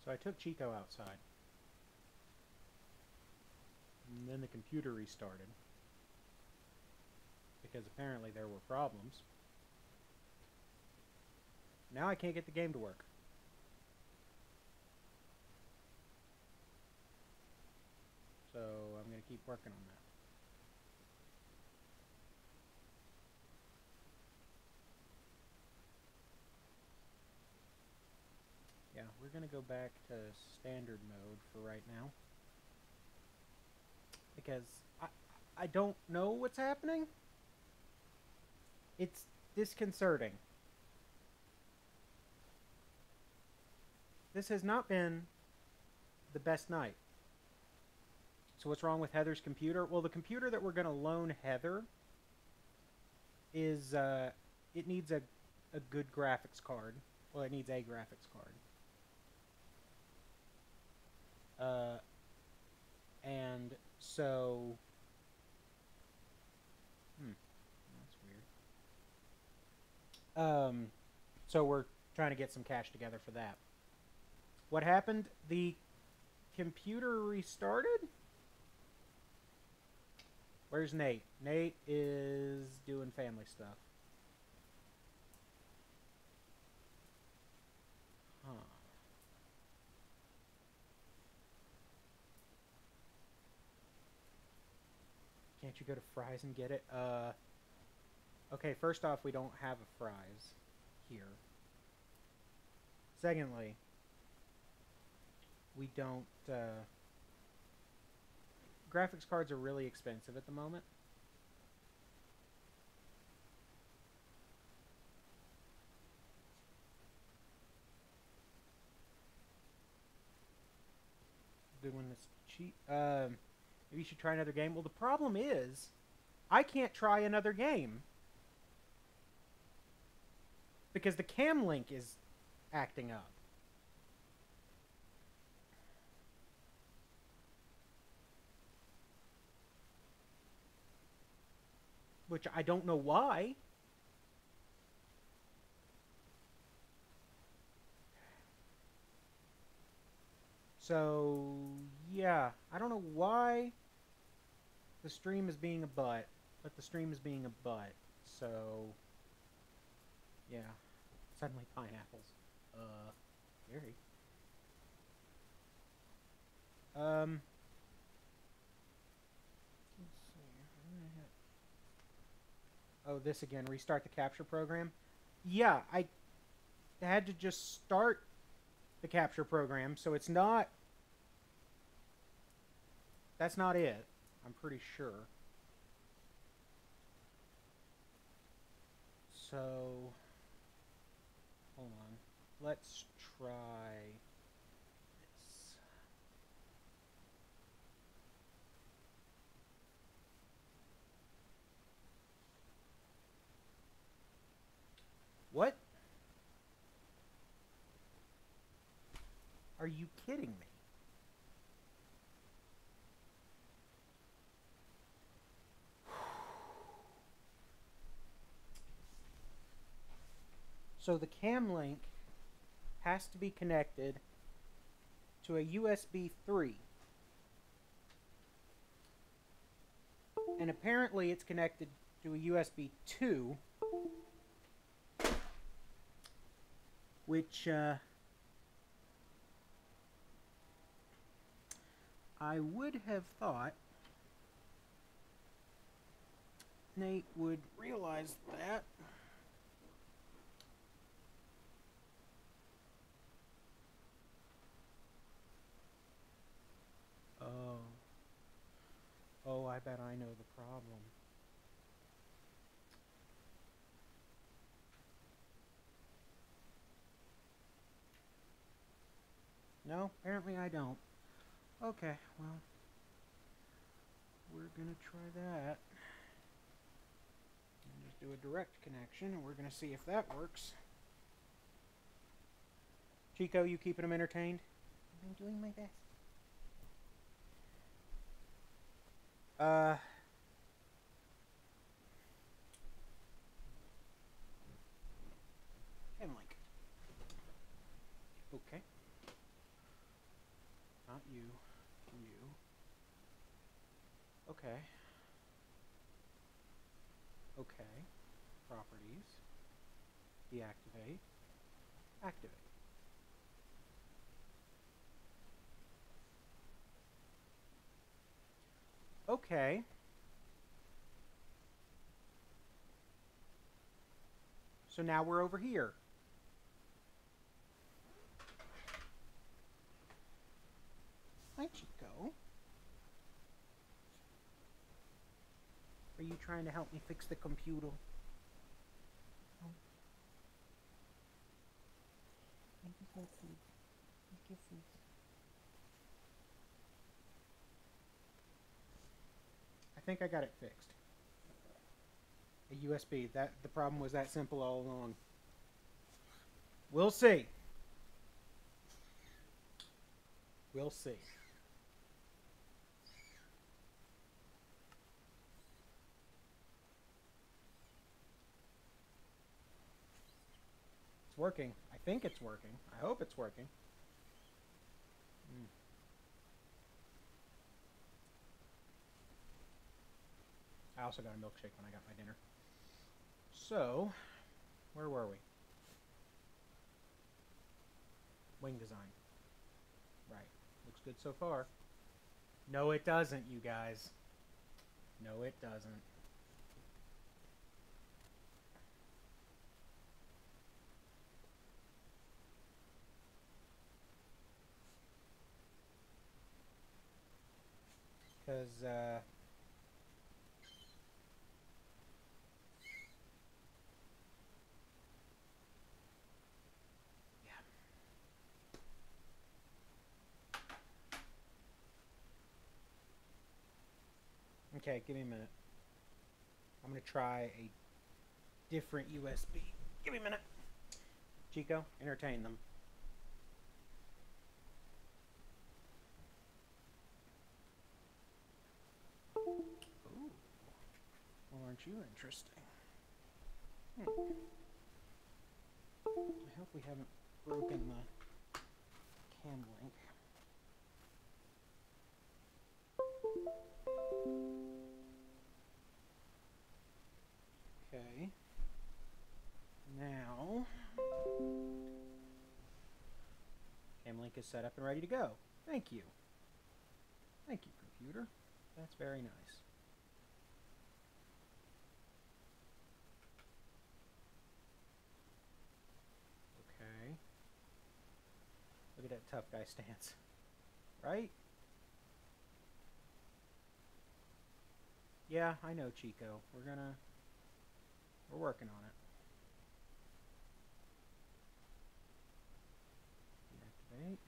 So I took Chico outside. And then the computer restarted. Because apparently there were problems. Now I can't get the game to work. So I'm going to keep working on that. Yeah, we're going to go back to standard mode for right now. Because I don't know what's happening. It's disconcerting. This has not been the best night. So what's wrong with Heather's computer? Well, the computer that we're going to loan Heather is, it needs a good graphics card. Well, it needs a graphics card. And so... that's weird. So we're trying to get some cash together for that. What happened? The computer restarted? Where's Nate? Nate is doing family stuff. Huh. Can't you go to Fry's and get it? Okay, first off, we don't have a Fry's here. Secondly, we don't, graphics cards are really expensive at the moment. Good one that's cheap. Maybe you should try another game. Well, the problem is, I can't try another game. Because the cam link is acting up. Which I don't know why. So, yeah. I don't know why the stream is being a butt. But the stream is being a butt. So, yeah. Suddenly pineapples. Scary. Let's see. Oh, this again. Restart the capture program. Yeah, I had to just start the capture program, so it's not... That's not it. I'm pretty sure. So... Hold on. Let's try this. What? Are you kidding me? So the cam link has to be connected to a USB 3. And apparently it's connected to a USB 2. Which, I would have thought Nate would realize that. Oh. Oh, I bet I know the problem. No, apparently I don't. Okay, well, we're gonna try that. And just do a direct connection, and we're gonna see if that works. Chico, you keeping them entertained? I'm doing my best. Cam link. Okay. Okay. Properties. Deactivate. Activate. Okay. So now we're over here. Hi, Chico. Are you trying to help me fix the computer? Oh. Thank you for food. Thank you food. I think I got it fixed. A USB. That the problem was that simple all along. We'll see. We'll see. It's working. I think it's working. I hope it's working. I also got a milkshake when I got my dinner. So, where were we? Wing design. Right. Looks good so far. No, it doesn't, you guys. No, it doesn't. Because, yeah. Okay, give me a minute. I'm going to try a different USB. Give me a minute. Chico, entertain them. Ooh. Well, aren't you interesting? I hope we haven't broken the cam link. Okay. Now, cam link is set up and ready to go. Thank you. Thank you, computer. That's very nice. Okay. Look at that tough guy stance. Right? Yeah, I know, Chico. We're working on it. Deactivate.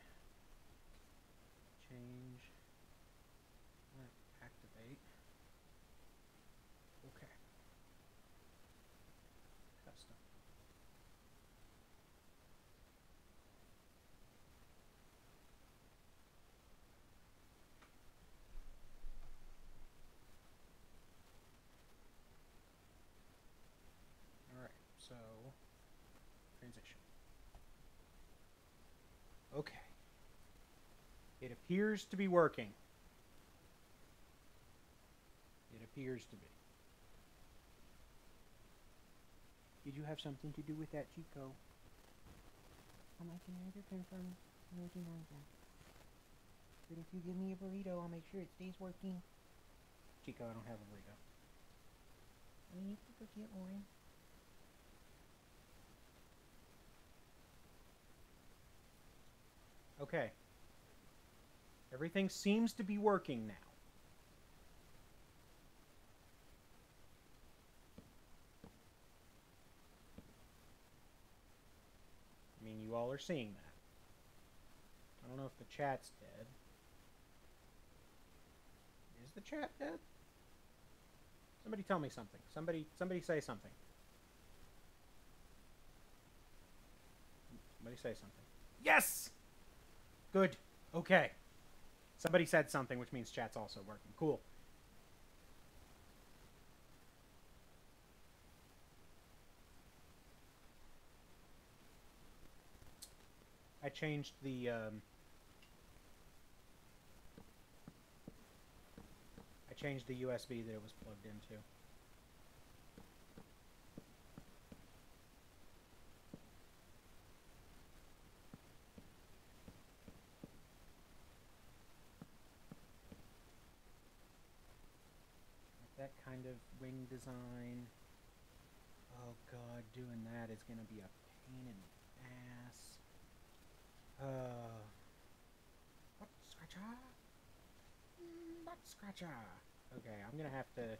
Change. Activate. Okay. Custom. Alright, so transition. Okay. It appears to be working. It appears to be. Did you have something to do with that, Chico? I can neither confirm nor deny that. But if you give me a burrito, I'll make sure it stays working. Chico, I don't have a burrito. I need to go get one. Okay. Everything seems to be working now. I mean, you all are seeing that. I don't know if the chat's dead. Is the chat dead? Somebody tell me something. Somebody say something. Somebody say something. Yes! Good. Okay. Somebody said something, which means chat's also working. Cool. I changed the changed the USB that it was plugged into. That kind of wing design. Oh god, doing that is gonna be a pain in the ass. What scratcher? What scratcher? Okay, I'm gonna have to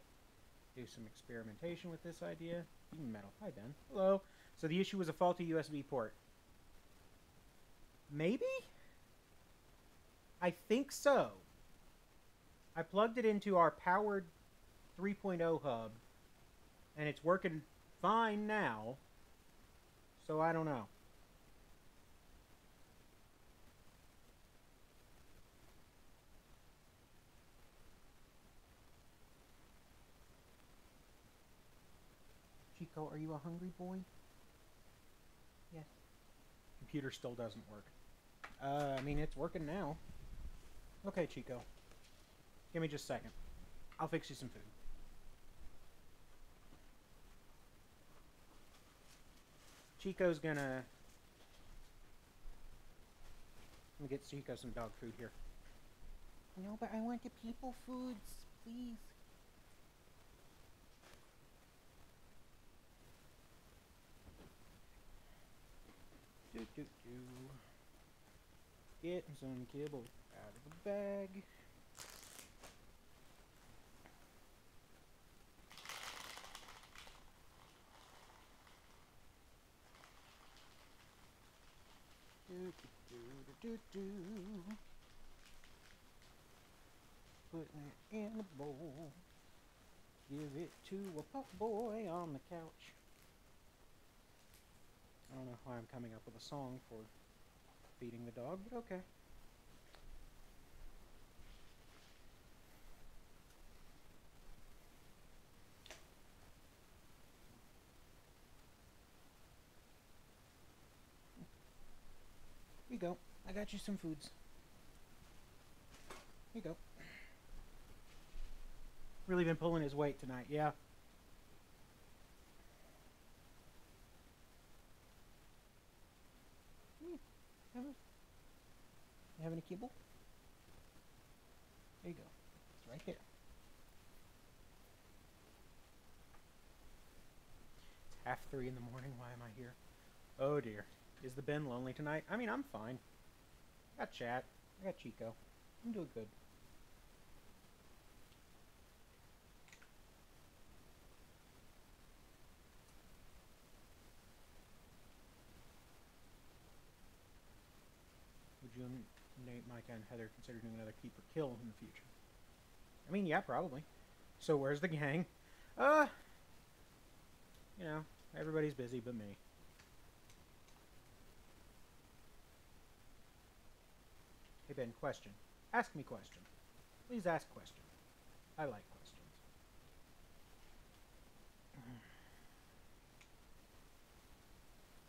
do some experimentation with this idea. Metal. Hi, Ben. Hello. So the issue was a faulty USB port. Maybe? I think so. I plugged it into our powered 3.0 hub, and it's working fine now. So I don't know. Chico, are you a hungry boy? Yes. Computer still doesn't work. I mean, it's working now. Okay, Chico. Give me just a second. I'll fix you some food. Chico's gonna... Let me get Chico some dog food here. No, but I want the people foods, please. Getting some kibble out of the bag. Putting it in the bowl. Give it to a pup boy on the couch. I don't know why I'm coming up with a song for feeding the dog, but okay. Here you go. I got you some foods. Here you go. Really been pulling his weight tonight, yeah. You have any kibble? There you go. It's right there. It's 3:30 in the morning. Why am I here? Oh dear. Is the Ben lonely tonight? I mean, I'm fine. I got Chat. I got Chico. I'm doing good. Would you and Nate, Micah, and Heather consider doing another keep or kill in the future? I mean, yeah, probably. So where's the gang? You know, everybody's busy but me. Hey Ben, question. Ask me question. Please ask question. I like questions.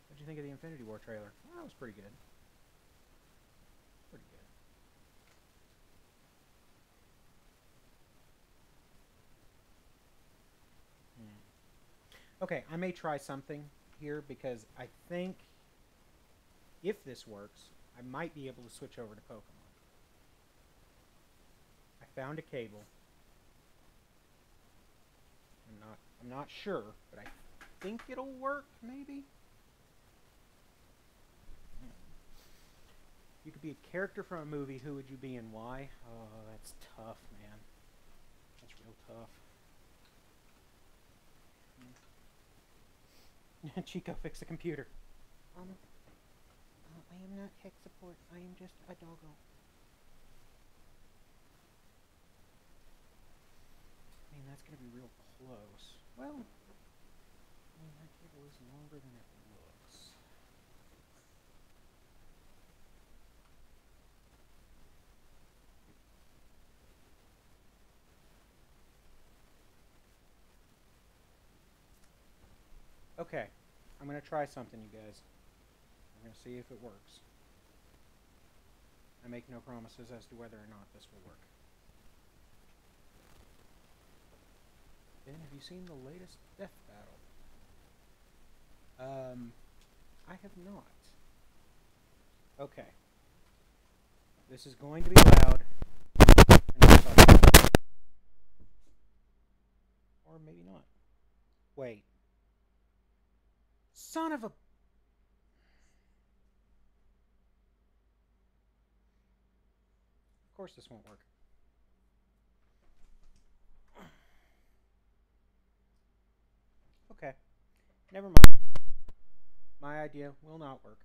What'd you think of the Infinity War trailer? Well, that was pretty good. Pretty good. Okay, I may try something here because I think if this works, I might be able to switch over to Pokemon. I found a cable. I'm not sure, but I think it'll work, maybe? You could be a character from a movie, who would you be and why? Oh, that's tough, man. That's real tough. Chico, fix the computer. I am not tech support. I am just a doggo. I mean, that's gonna be real close. Well, I mean, that cable is longer than it looks. Okay, I'm gonna try something, you guys. I'm gonna see if it works. I make no promises as to whether or not this will work. Captain, have you seen the latest death battle? I have not. Okay. This is going to be loud. Or maybe not. Wait. Son of a... Of course this won't work. Okay. Never mind. My idea will not work.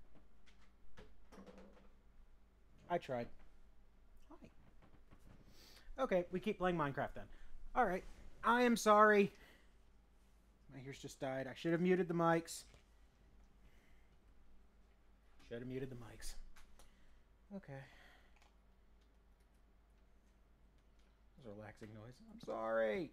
I tried. Hi. Okay, we keep playing Minecraft then. Alright. I am sorry. My ears just died. I should have muted the mics. Should have muted the mics. Okay. That was a relaxing noise. I'm sorry.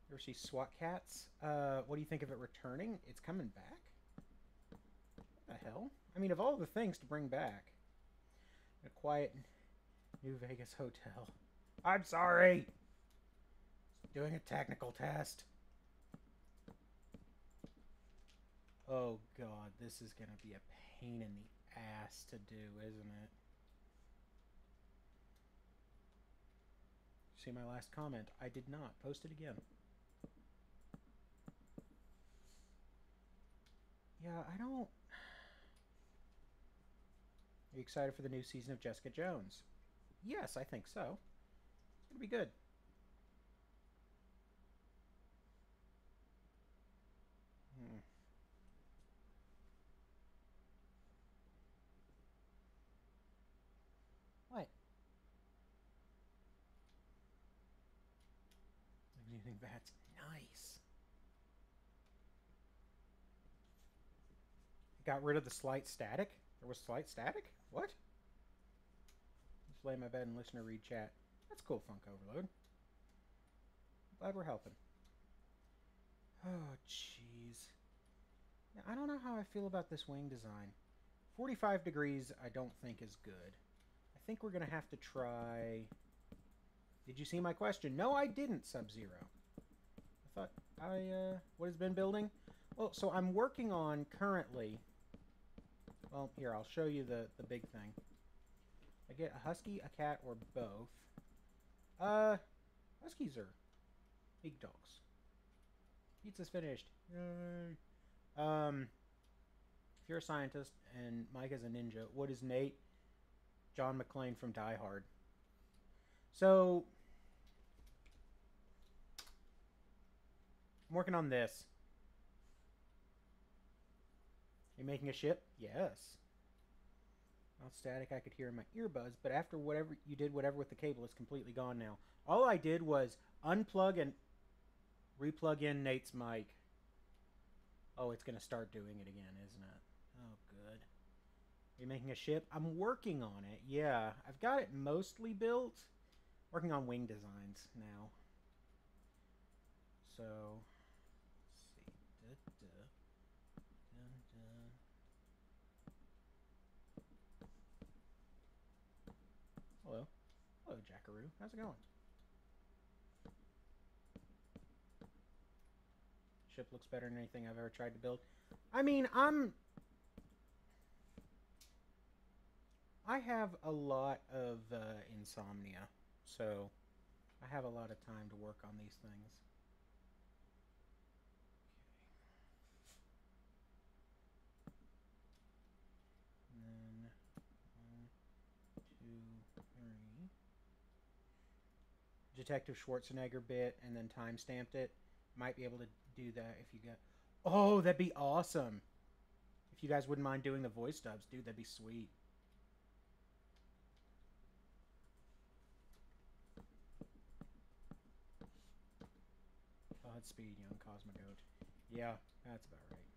You ever see SWAT Cats? What do you think of it returning? It's coming back? What the hell? I mean, of all the things to bring back. A quiet New Vegas hotel. I'm sorry! Doing a technical test. Oh god, this is gonna be a pain in the ass to do, isn't it? See my last comment? I did not. Post it again. Yeah, I don't... Are you excited for the new season of Jessica Jones? Yes, I think so. It's gonna be good. What? You think that's nice? Got rid of the slight static? There was slight static? What? Just lay in my bed and listen to read chat. That's cool, Funk Overload. Glad we're helping. Oh, jeez. I don't know how I feel about this wing design. 45 degrees I don't think is good. I think we're going to have to try... Did you see my question? No, I didn't, Sub-Zero. I thought what has been building? Well, so I'm working on currently... Well, here, I'll show you the big thing. I get a husky, a cat, or both. Huskies are big dogs. Pizza's finished. Yay. If you're a scientist and Mike is a ninja, what is Nate? John McClane from Die Hard. So, I'm working on this. Are you making a ship? Yes. Not static, I could hear in my earbuds, but after whatever you did, whatever with the cable, it's completely gone now. All I did was unplug and replug in Nate's mic. Oh, it's going to start doing it again, isn't it? Oh, good. Are you making a ship? I'm working on it, yeah. I've got it mostly built. Working on wing designs now. So, let's see. Hello. Hello, Jackaroo. How's it going? Ship looks better than anything I've ever tried to build. I mean, I have a lot of insomnia, so I have a lot of time to work on these things. And then 1, 2, 3. Detective Schwarzenegger bit and then time stamped it. Might be able to do that if you get... Oh, that'd be awesome. If you guys wouldn't mind doing the voice dubs, dude, that'd be sweet. Godspeed, young Cosmogoat. Yeah, that's about right.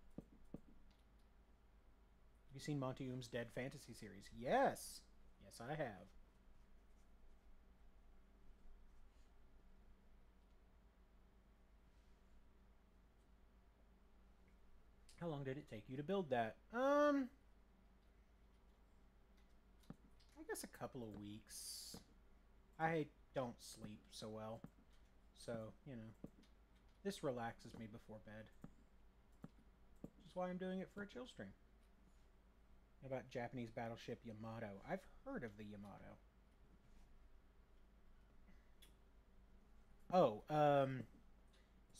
Have you seen Monty Oom's Dead Fantasy series? Yes! Yes, I have. How long did it take you to build that? I guess a couple of weeks. I don't sleep so well. So, you know, this relaxes me before bed. Which is why I'm doing it for a chill stream. About Japanese battleship Yamato. I've heard of the Yamato. Oh,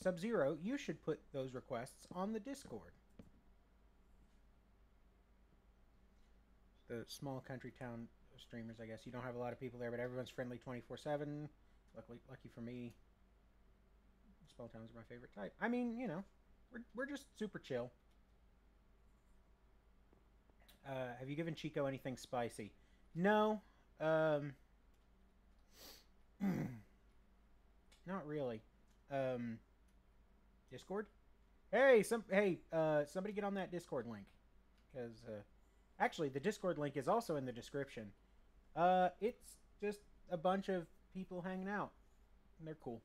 Sub-Zero, you should put those requests on the Discord. The small country town streamers, I guess. You don't have a lot of people there, but everyone's friendly 24/7. Lucky for me. Small towns are my favorite type. I mean, you know, we're just super chill. Have you given Chico anything spicy? No. Not really. Discord? Hey, somebody get on that Discord link. Because, actually, the Discord link is also in the description. It's just a bunch of people hanging out. And they're cool.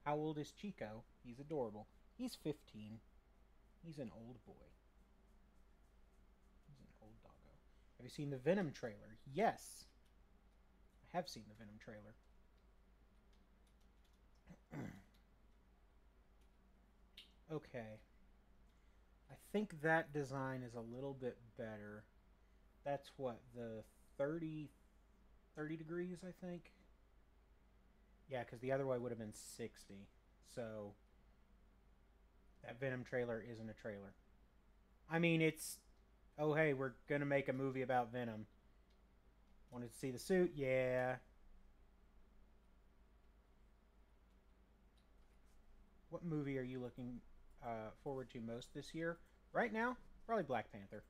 How old is Chico? He's adorable. He's 15. He's an old boy. He's an old doggo. Have you seen the Venom trailer? Yes. I have seen the Venom trailer. Okay. I think that design is a little bit better. That's what, the 30 degrees, I think? Yeah, because the other way would have been 60. So, that Venom trailer isn't a trailer. I mean, it's... Oh, hey, we're going to make a movie about Venom. Wanted to see the suit? Yeah. What movie are you looking forward to most this year? Right now, probably Black Panther.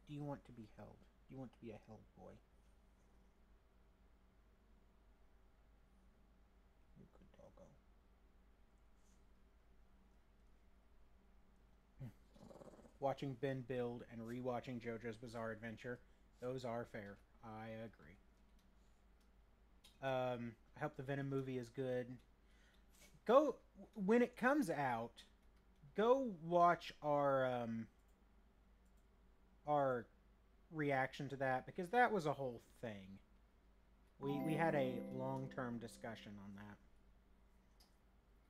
Do you want to be held? Do you want to be a held boy? You good doggo. Watching Ben build and rewatching JoJo's Bizarre Adventure, those are fair. I agree. I hope the Venom movie is good. Go, when it comes out, go watch our reaction to that, because that was a whole thing. We had a long-term discussion on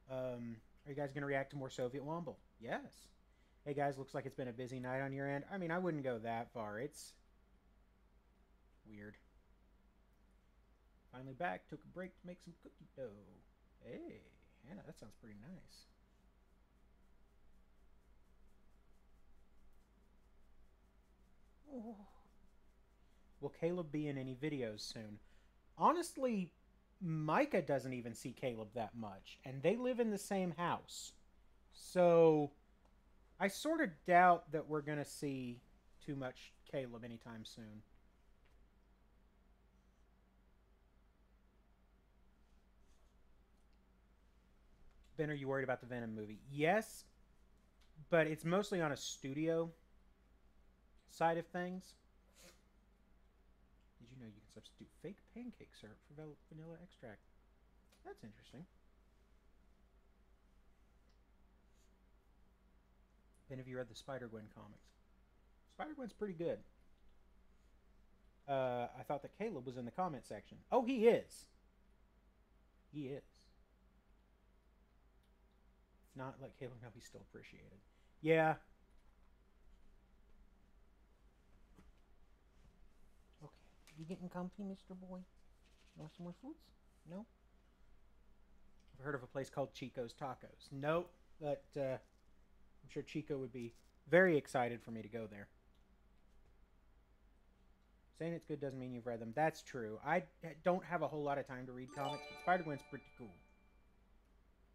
that. Are you guys going to react to more Soviet Womble? Yes. Hey guys, looks like it's been a busy night on your end. I mean, I wouldn't go that far. It's weird. Finally back. Took a break to make some cookie dough. Hey, Hannah, that sounds pretty nice. Oh. Will Caleb be in any videos soon? Honestly, Micah doesn't even see Caleb that much, and they live in the same house. So, I sort of doubt that we're going to see too much Caleb anytime soon. Ben, are you worried about the Venom movie? Yes, but it's mostly on a studio side of things. Did you know you can substitute fake pancake syrup for vanilla extract? That's interesting. Ben, have you read the Spider-Gwen comics? Spider-Gwen's pretty good. I thought that Caleb was in the comment section. Oh, he is. He is. It's not like Caleb, no, he's still appreciated. Yeah. Okay. You getting comfy, Mr. Boy? You want some more foods? No? I've heard of a place called Chico's Tacos. Nope. But I'm sure Chico would be very excited for me to go there. Saying it's good doesn't mean you've read them. That's true. I don't have a whole lot of time to read comics, but Spider-Gwen's pretty cool.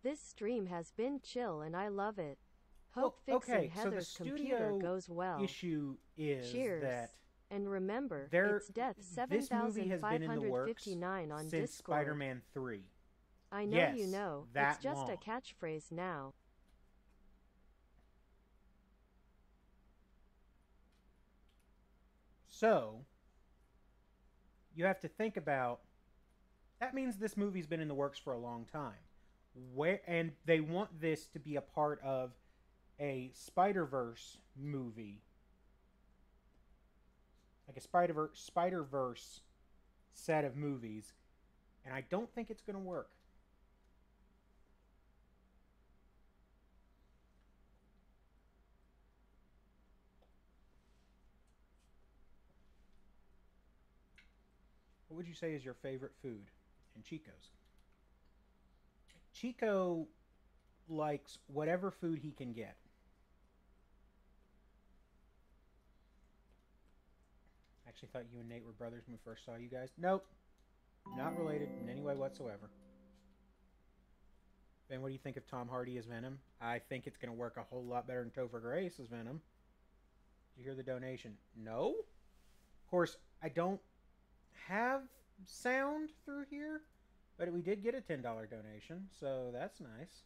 This stream has been chill and I love it. Hope fixing Heather's computer goes well. Issue is Cheers. That and remember, it's death 7559 on since Discord. Spider-Man 3. I know yes, you know. That it's just long. A catchphrase now. So, you have to think about that means this movie's been in the works for a long time. And they want this to be a part of a Spider-Verse movie, like a Spider-Verse set of movies, and I don't think it's going to work. What would you say is your favorite food? And Chico's. Chico likes whatever food he can get. I actually thought you and Nate were brothers when we first saw you guys. Nope. Not related in any way whatsoever. Ben, what do you think of Tom Hardy as Venom? I think it's going to work a whole lot better than Topher Grace as Venom. Did you hear the donation? No? Of course, I don't have sound through here, but we did get a $10 donation, so that's nice.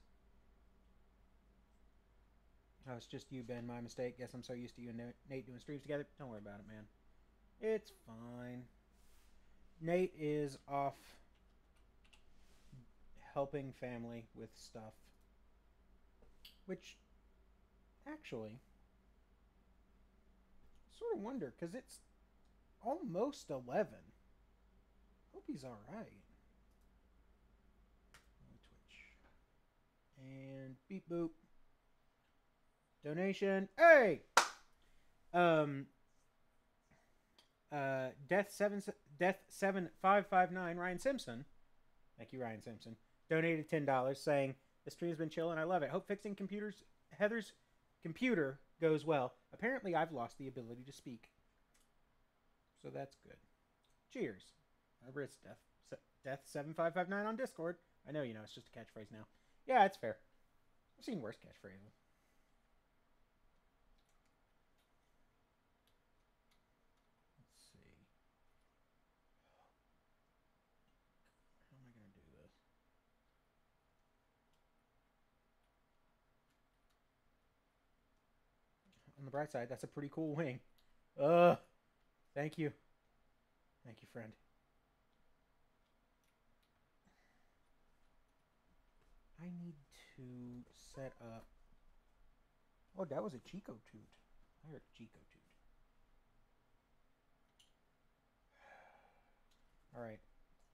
Oh, it's just you, Ben. My mistake. Guess I'm so used to you and Nate doing streams together. Don't worry about it, man. It's fine. Nate is off helping family with stuff. Which, actually, sort of wonder, because it's almost 11. Hope he's alright. Twitch. And beep boop. Donation. Hey! Death7559, Ryan Simpson. Thank you, Ryan Simpson. Donated $10 saying, the stream's been chill and I love it. Hope fixing Heather's computer goes well. Apparently I've lost the ability to speak. So that's good. Cheers. It's Death7559 on Discord. I know, you know, it's just a catchphrase now. Yeah, it's fair. I've seen worse catchphrases. Let's see. How am I going to do this? On the bright side, that's a pretty cool wing. Thank you. Thank you, friend. I need to set up... Oh, that was a Chico toot. I heard a Chico toot. Alright.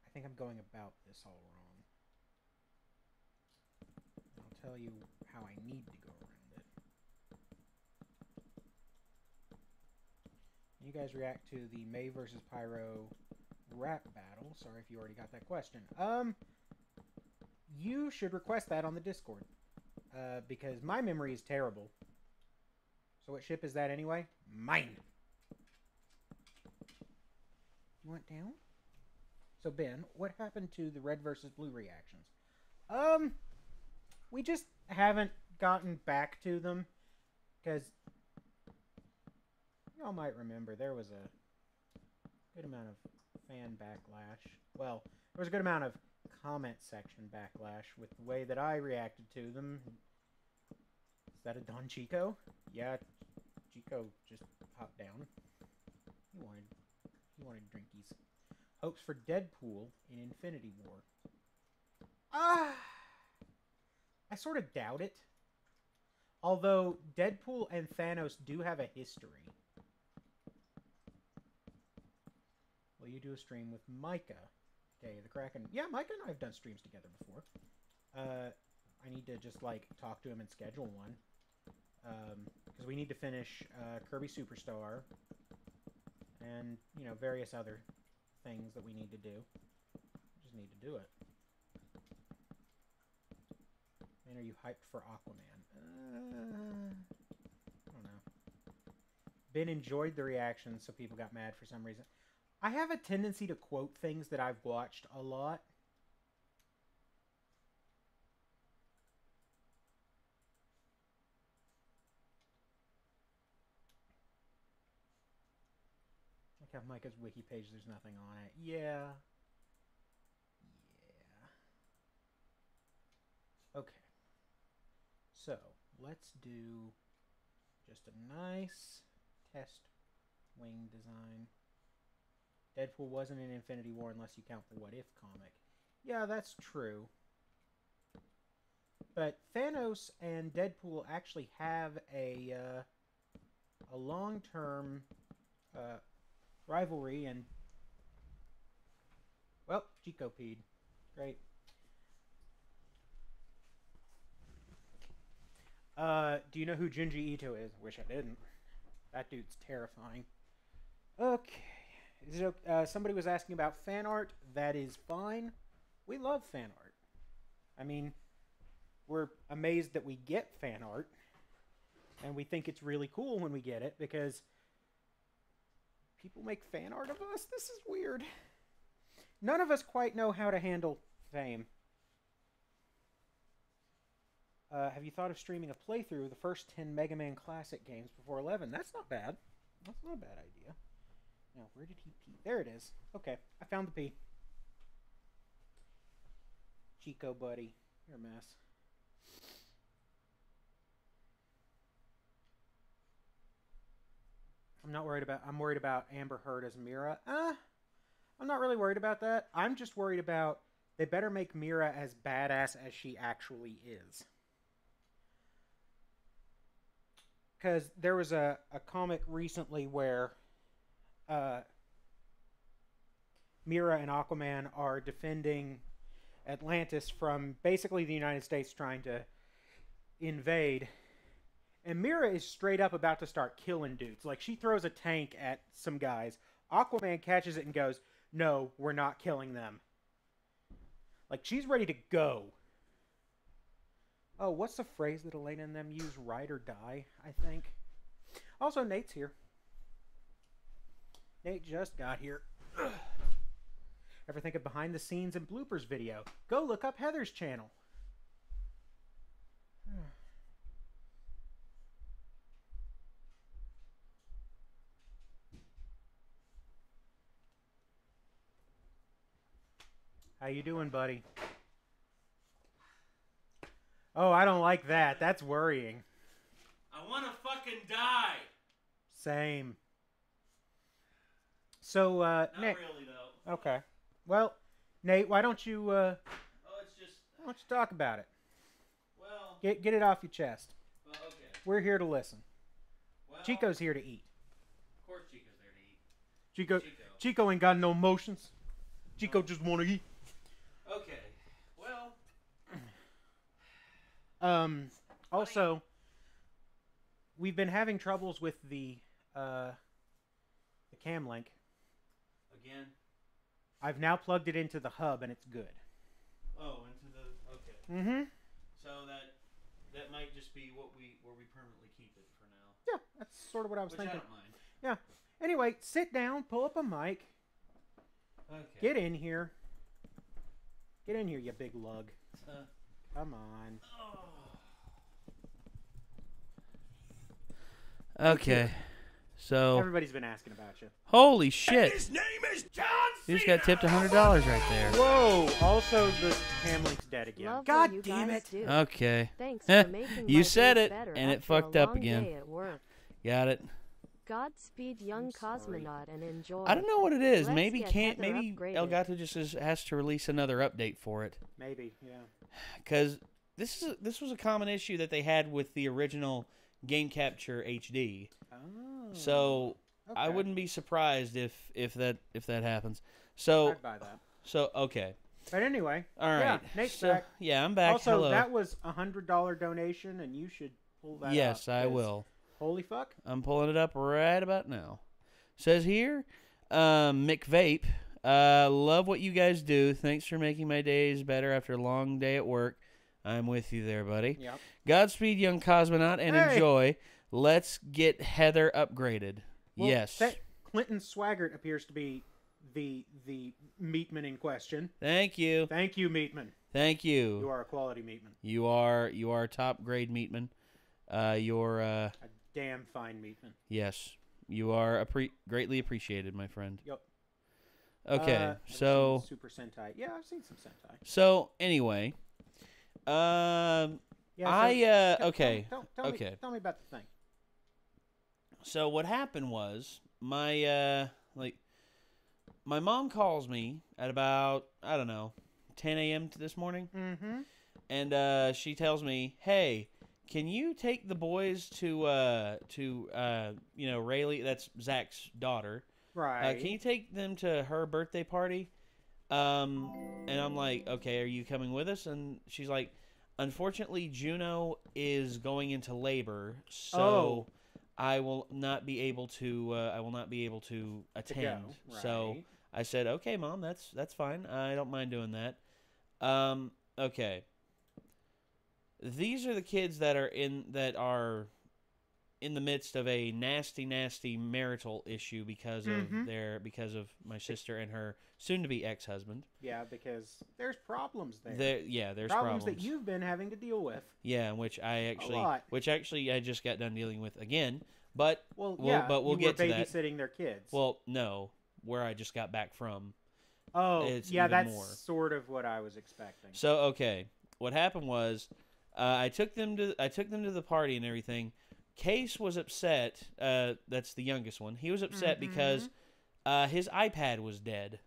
I think I'm going about this all wrong. I'll tell you how I need to go around it. You guys react to the May versus Pyro rap battle. Sorry if you already got that question. You should request that on the Discord. Because my memory is terrible. So what ship is that anyway? Mine! You went down? So Ben, what happened to the red versus blue reactions? We just haven't gotten back to them. Because y'all might remember there was a good amount of fan backlash. Well, there was a good amount of comment section backlash with the way that I reacted to them. Is that a Don Chico? Yeah, Chico just popped down. He wanted drinkies. Hopes for Deadpool in Infinity War. I sort of doubt it. Although Deadpool and Thanos do have a history. Will you do a stream with Micah? Okay, the Kraken. Yeah, Micah and I have done streams together before. I need to just, like, talk to him and schedule one. Because we need to finish Kirby Superstar. And, you know, various other things that we need to do. We just need to do it. Man, are you hyped for Aquaman? I don't know. Ben enjoyed the reactions, so people got mad for some reason. I have a tendency to quote things that I've watched a lot. Like how Micah's wiki page, there's nothing on it. Yeah. Okay. So, let's do just a nice test wing design. Deadpool wasn't in Infinity War unless you count the What If comic. Yeah, that's true. But Thanos and Deadpool actually have a long-term rivalry, and well, Chico peed. Great. Do you know who Junji Ito is? Wish I didn't. That dude's terrifying. Okay. Is it, somebody was asking about fan art. That is fine. We love fan art. I mean, we're amazed that we get fan art. And we think it's really cool when we get it because people make fan art of us. This is weird. None of us quite know how to handle fame. Have you thought of streaming a playthrough of the first 10 Mega Man Classic games before 11? That's not bad. That's not a bad idea. Now, where did he pee? There it is. Okay, I found the pee. Chico, buddy. You're a mess. I'm worried about Amber Heard as Mira. I'm not really worried about that. I'm just worried about they better make Mira as badass as she actually is. Because there was a comic recently where Mira and Aquaman are defending Atlantis from basically the United States trying to invade. And Mira is straight up about to start killing dudes. Like, she throws a tank at some guys. Aquaman catches it and goes, "No, we're not killing them." Like, she's ready to go. Oh, what's the phrase that Elena and them use? Ride or die, I think. Also, Nate's here. Nate just got here. Ever think of behind the scenes and bloopers video? Go look up Heather's channel. How you doing, buddy? Oh, I don't like that. That's worrying. I want to fucking die. Same. So, Not Nate. really, though. Okay. Well, Nate, why don't you, Oh, it's just... why don't you talk about it? Well... Get it off your chest. Well, okay. We're here to listen. Well... Chico's here to eat. Of course Chico's there to eat. Chico ain't got no emotions. Chico just want to eat. Okay. Well... Also, we've been having troubles with the cam link. Again? I've now plugged it into the hub and it's good. Oh, into the... Okay. Mm-hmm. So that might just be where we permanently keep it for now. Yeah, that's sort of what I was thinking. I don't mind. Yeah. Anyway, sit down, pull up a mic. Okay. Get in here. Get in here, you big lug. Come on. Okay. So Everybody's been asking about you. holy shit. His name is John You just got tipped $100 right there. Whoa! Also, the cam link's dead again. Love God what you damn guys it! do. Okay. Thanks for making You my said days it, better and it after a fucked up long again. day at work. Got it. Godspeed, young I'm sorry. cosmonaut, and enjoy. I don't know what it is. Let's Maybe get can't. Heather Maybe upgraded. Elgato just has to release another update for it. Maybe, yeah. Because this was a common issue that they had with the original Game Capture HD. Oh. So okay. I wouldn't be surprised if that happens. So I'd buy that. so okay. But anyway, All right. yeah, Nate's So, back. yeah, I'm back. Also, Hello. that was $100 donation, and you should pull that up. Yes, I 'cause will. Holy fuck. I'm pulling it up right about now. Says here, McVape, love what you guys do. Thanks for making my days better after a long day at work. I'm with you there, buddy. Yep. Godspeed, young cosmonaut, and Hey! enjoy. Let's get Heather upgraded. Well, Yes. Clinton Swaggart appears to be the meatman in question. Thank you. Thank you, meatman. Thank you. You are a quality meatman. You are top grade meatman. You're A damn fine meatman. yes. You are greatly appreciated, my friend. Yep. Okay. Ever So seen Super Sentai. Yeah, I've seen some Sentai. so anyway, Yeah. okay. Tell me about the thing. So what happened was my mom calls me at about, I don't know, 10 a.m. this morning. Mm-hmm. And she tells me, "Hey, can you take the boys to Rayleigh? That's Zach's daughter. Right. Can you take them to her birthday party?" And I'm like, "Okay, are you coming with us?" And she's like, "Unfortunately, Juno is going into labor, so I will not be able to. Attend." Right. So I said, "Okay, Mom, that's fine. I don't mind doing that." Okay. These are the kids that are in the midst of a nasty marital issue because of my sister and her soon-to-be ex-husband. Yeah, because there's problems there. There's problems that you've been having to deal with. Yeah, which I just got done dealing with again. But we'll get to that. Babysitting their kids. Well, no, where I just got back from. That's sort of what I was expecting. So okay, what happened was, I took them to the party and everything. Case was upset. That's the youngest one. He was upset because his iPad was dead.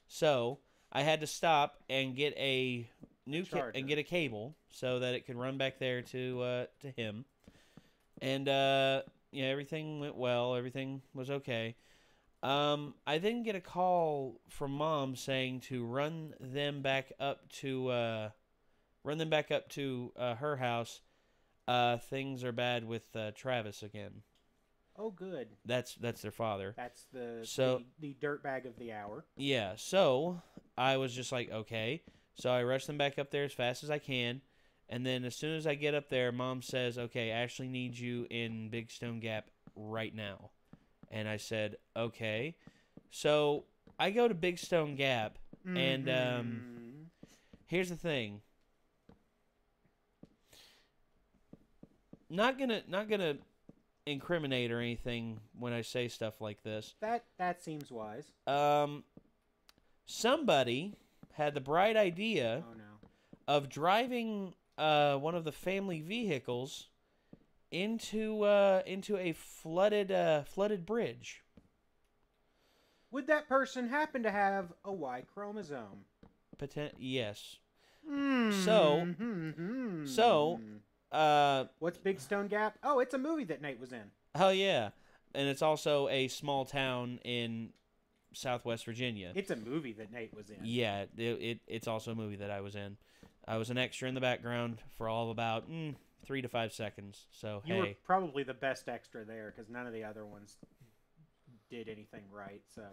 So I had to stop and get a new get a cable so that it could run back there to him. And everything went well. Everything was okay. I then get a call from Mom saying to run them back up to her house. Things are bad with Travis again. Oh, good. That's their father. That's the dirtbag of the hour. Yeah. So I was just like, okay. So I rushed them back up there as fast as I can, and then as soon as I get up there, Mom says, "Okay, Ashley needs you in Big Stone Gap right now." And I said, "Okay." So I go to Big Stone Gap, and here's the thing. Not gonna incriminate or anything when I say stuff like this. That seems wise. Somebody had the bright idea of driving one of the family vehicles into a flooded bridge. Would that person happen to have a Y chromosome? Yes. So. What's Big Stone Gap? Oh, it's a movie that Nate was in. Oh yeah, and it's also a small town in Southwest Virginia. It's a movie that Nate was in. Yeah, it's also a movie that I was in. I was an extra in the background for all of about 3 to 5 seconds. So you were probably the best extra there because none of the other ones did anything right. So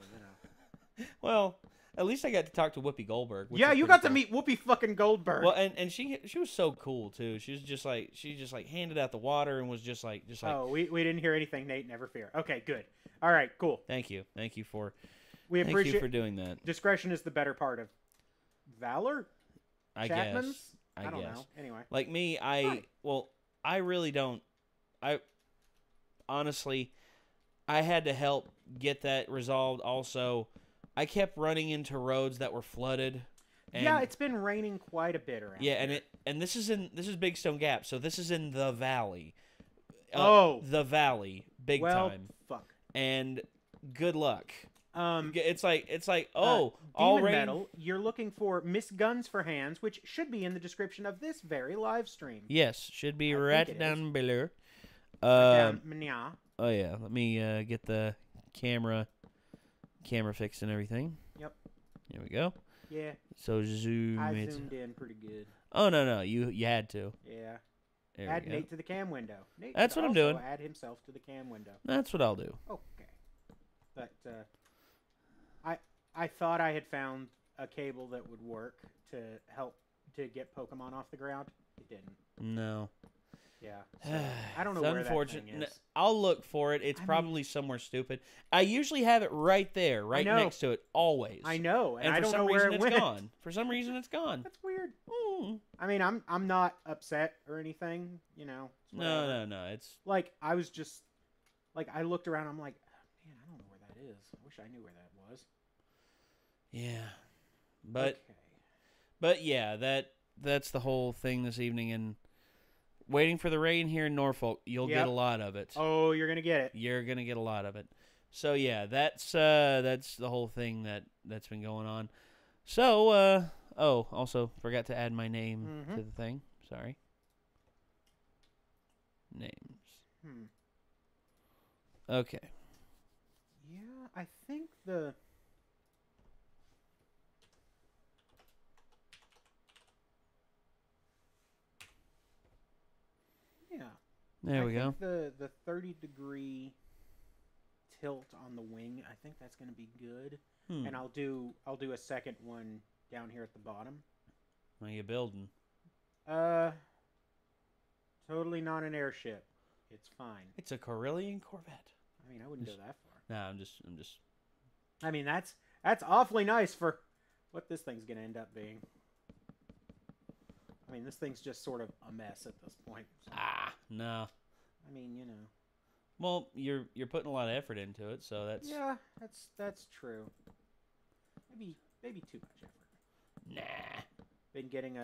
Well, at least I got to talk to Whoopi Goldberg. Yeah, you got to meet Whoopi fucking Goldberg. Well, and she was so cool too. She just handed out the water and was just like. Oh, we didn't hear anything, Nate. Never fear. Okay, good. All right, cool. Thank you for. We appreciate. Thank you for doing that. Discretion is the better part of valor. I Chapman's? guess. I don't know. Anyway, like me, I really don't. I honestly, I had to help get that resolved. Also, I kept running into roads that were flooded. And yeah, it's been raining quite a bit around. Yeah, and this is Big Stone Gap, so this is in the valley. The valley, big time. Fuck. And good luck. It's like all rain. Metal. You're looking for Miss Guns for Hands, which should be in the description of this very live stream. Yes, should be right down below. Oh yeah, let me get the camera fixed and everything. Yep. There we go. Yeah. So zoom. I zoomed in pretty good. Oh no, you had to. Yeah. There add we go. Nate to the cam window. Nate That's what I'm doing. Add himself to the cam window. That's what I'll do. Okay. But I thought I had found a cable that would work to help to get Pokemon off the ground. It didn't. No. Yeah. So, I don't know where that thing is. I'll look for it. It's probably somewhere stupid. I usually have it right there, next to it, always. I know, and I don't know where it went. Gone. For some reason, it's gone. That's weird. I mean, I'm not upset or anything, you know. No. It's like I was just like I looked around. I'm like, man, I don't know where that is. I wish I knew where that was. Yeah, but yeah, that's the whole thing this evening, and waiting for the rain here in Norfolk. You'll get a lot of it. Oh, you're gonna get it. You're gonna get a lot of it. So yeah, that's the whole thing that's been going on. So Oh, also forgot to add my name to the thing. Sorry. Names. Okay. Yeah, I think the... Yeah. There we go. The 30-degree tilt on the wing, I think that's going to be good. And I'll do a second one down here at the bottom. What are you building? Totally not an airship. It's fine. It's a Carillion Corvette. I mean, I wouldn't go that far. Nah, I'm just. I mean, that's awfully nice for what this thing's going to end up being. I mean, this thing's just sort of a mess at this point. So. No. I mean, you know. Well, you're putting a lot of effort into it, so that's... Yeah, that's true. Maybe too much effort. Nah. Been getting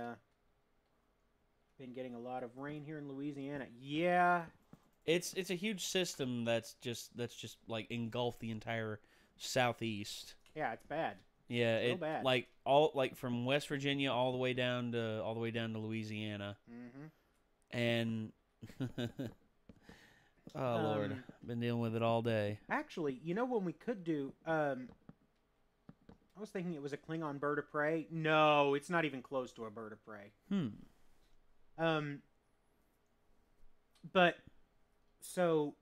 a lot of rain here in Louisiana. Yeah. It's a huge system that's just like engulfed the entire southeast. Yeah, it's bad. Yeah, it's bad. Like from West Virginia all the way down to Louisiana. And oh Lord, been dealing with it all day. Actually, you know when we could do I was thinking it was a Klingon bird of prey. No, it's not even close to a bird of prey. But so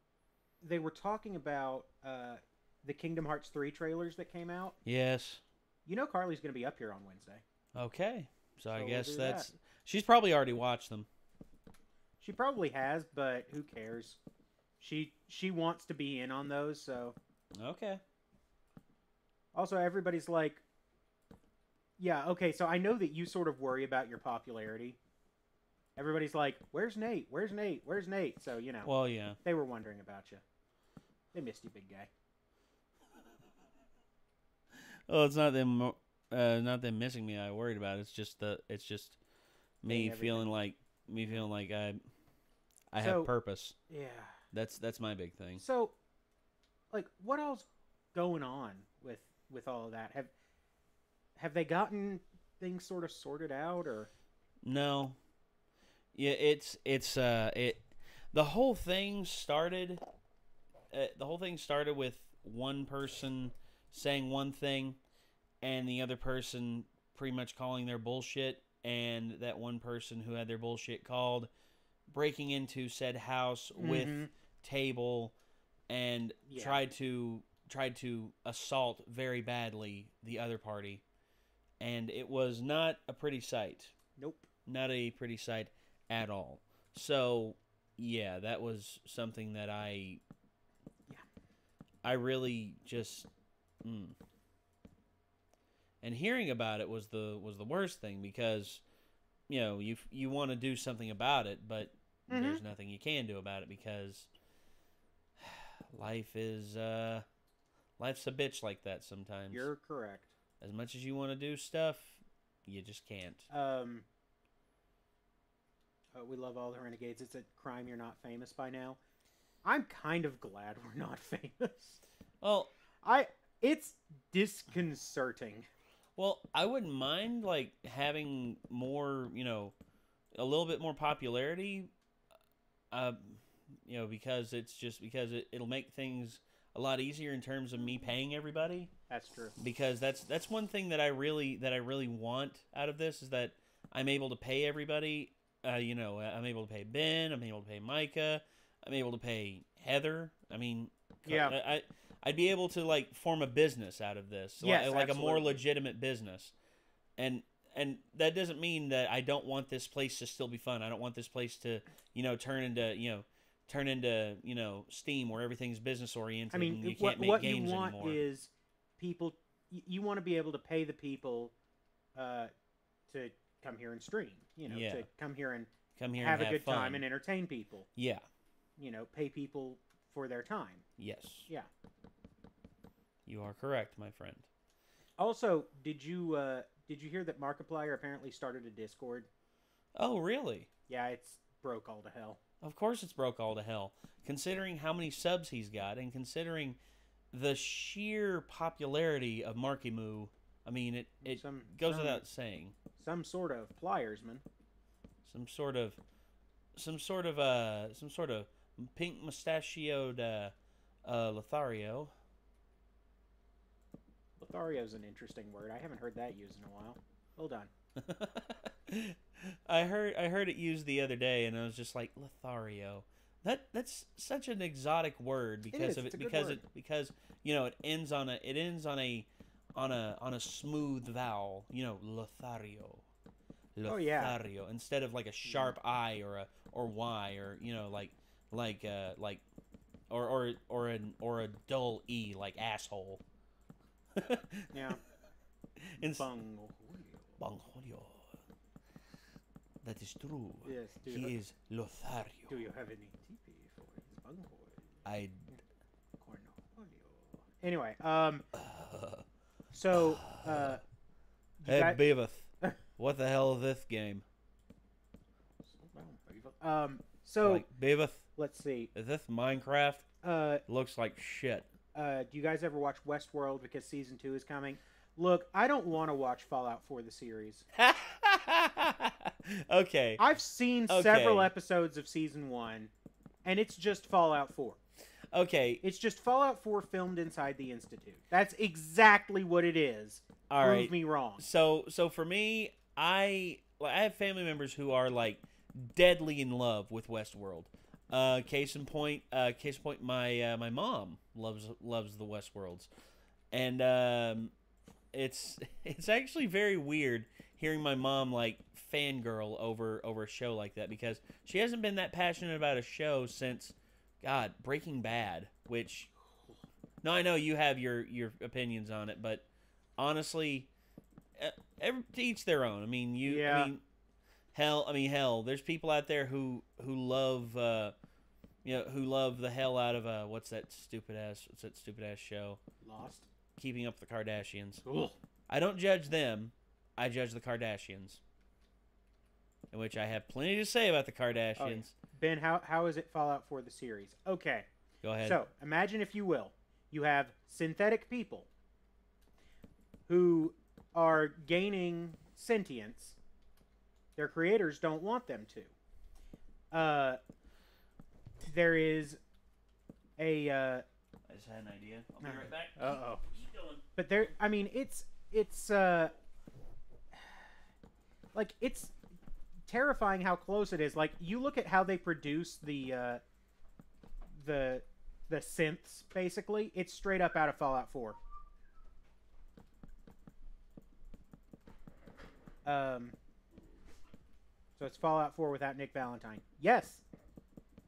they were talking about the Kingdom Hearts 3 trailers that came out. Yes. You know Carly's going to be up here on Wednesday. Okay. So I guess we'll that's... that. She's probably already watched them. She probably has, but who cares? She wants to be in on those, so... Okay. Also, everybody's like... Yeah, okay, so I know that you sort of worry about your popularity. Everybody's like, where's Nate? Where's Nate? Where's Nate? So, you know. Well, yeah. They were wondering about you. They missed you, big guy. Oh, it's not them missing me. I worried about it. It's just me feeling like I have purpose. Yeah. That's my big thing. So, like, what else going on with all of that? Have they gotten things sort of sorted out, or no? Yeah, the whole thing started. The whole thing started with one person saying one thing, and the other person pretty much calling their bullshit, and that one person who had their bullshit called breaking into said house with table and tried to assault very badly the other party, and it was not a pretty sight. Nope. Not a pretty sight at all. So yeah, that was something that I really just and hearing about it was the worst thing, because you know you want to do something about it, but there's nothing you can do about it, because life's a bitch like that sometimes. You're correct. As much as you want to do stuff, you just can't. We love all the Renegades. It's a crime you're not famous by now. I'm kind of glad we're not famous. Well, it's disconcerting. Well, I wouldn't mind like having more, a little bit more popularity. Because it'll make things a lot easier in terms of me paying everybody. That's true. Because that's one thing that I really want out of this, is that I'm able to pay everybody. I'm able to pay Ben. I'm able to pay Micah. I'm able to pay Heather. I mean, yeah. I'd be able to like form a business out of this, yes, like a more legitimate business, and that doesn't mean that I don't want this place to still be fun. I don't want this place to turn into Steam, where everything's business oriented. I mean, and you can't make what games you want anymore. Is people. You want to be able to pay the people to come here and stream. To come here and have a good fun. time and entertain people. Yeah. Pay people for their time. Yes. Yeah. You are correct, my friend. Also, did you hear that Markiplier apparently started a Discord? Oh, really? Yeah, it's broke all to hell. Of course it's broke all to hell. Considering how many subs he's got, and considering the sheer popularity of Marky Moo. I mean, it Some goes without saying. Some sort of pliersman. Some sort of pink mustachioed Lothario. Lothario's an interesting word. I haven't heard that used in a while. Hold on. I heard it used the other day, and I was just like, Lothario. That's such an exotic word because of it, because you know it ends on a smooth vowel. You know, Lothario. Oh yeah. Instead of like a sharp I or Y, or you know or a dull E, like asshole. Yeah. Bangholio. That is true. Yes. He is Lothario. Do you have any TP for his bunghole? I. Cornholio. Anyway, so Hey, Beavis. What the hell is this game? So like, Beavis, let's see. is this Minecraft? Looks like shit. Do you guys ever watch Westworld because season 2 is coming? Look, I don't want to watch Fallout 4 the series. Okay. I've seen several episodes of season 1, and it's just Fallout 4. Okay. It's just Fallout 4 filmed inside the Institute. That's exactly what it is. All Prove right. me wrong. So for me, I have family members who are like deadly in love with Westworld. Case in point, my mom loves the Westworlds, and it's actually very weird hearing my mom like fangirl over a show like that, because she hasn't been that passionate about a show since, God, Breaking Bad. Which, no, I know you have your opinions on it, but honestly, to each their own. I mean, hell, there's people out there who love who love the hell out of what's that stupid ass show? Lost. Keeping Up with the Kardashians. Ugh. I don't judge them. I judge the Kardashians. In which I have plenty to say about the Kardashians. Oh, yeah. Ben, how is it Fallout 4 the series? Okay. Go ahead. So, imagine, if you will, you have synthetic people who are gaining sentience. Their creators don't want them to. There is a... I just had an idea. I'll be right back. Uh-oh. Keep going. But there, I mean, it's like, it's terrifying how close it is. Like, you look at how they produce the synths, basically. It's straight up out of Fallout 4. So it's Fallout 4 without Nick Valentine. Yes!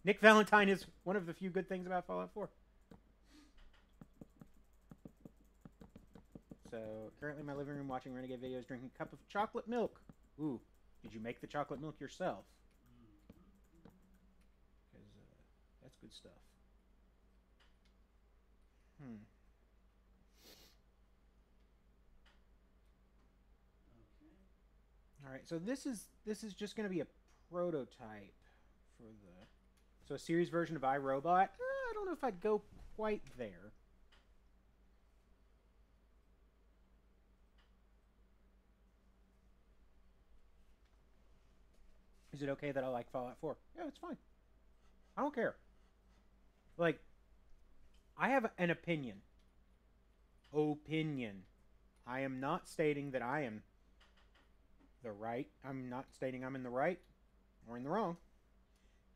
Nick Valentine is one of the few good things about Fallout 4. So, currently in my living room watching Renegade videos, drinking a cup of chocolate milk. Ooh, did you make the chocolate milk yourself? Because that's good stuff. All right, so this is just going to be a prototype for the... So a series version of iRobot? I don't know if I'd go quite there. Is it okay that I like Fallout 4? Yeah, it's fine. I don't care. Like, I have an opinion. I am not stating that I am the right. I'm not stating I'm in the right or in the wrong.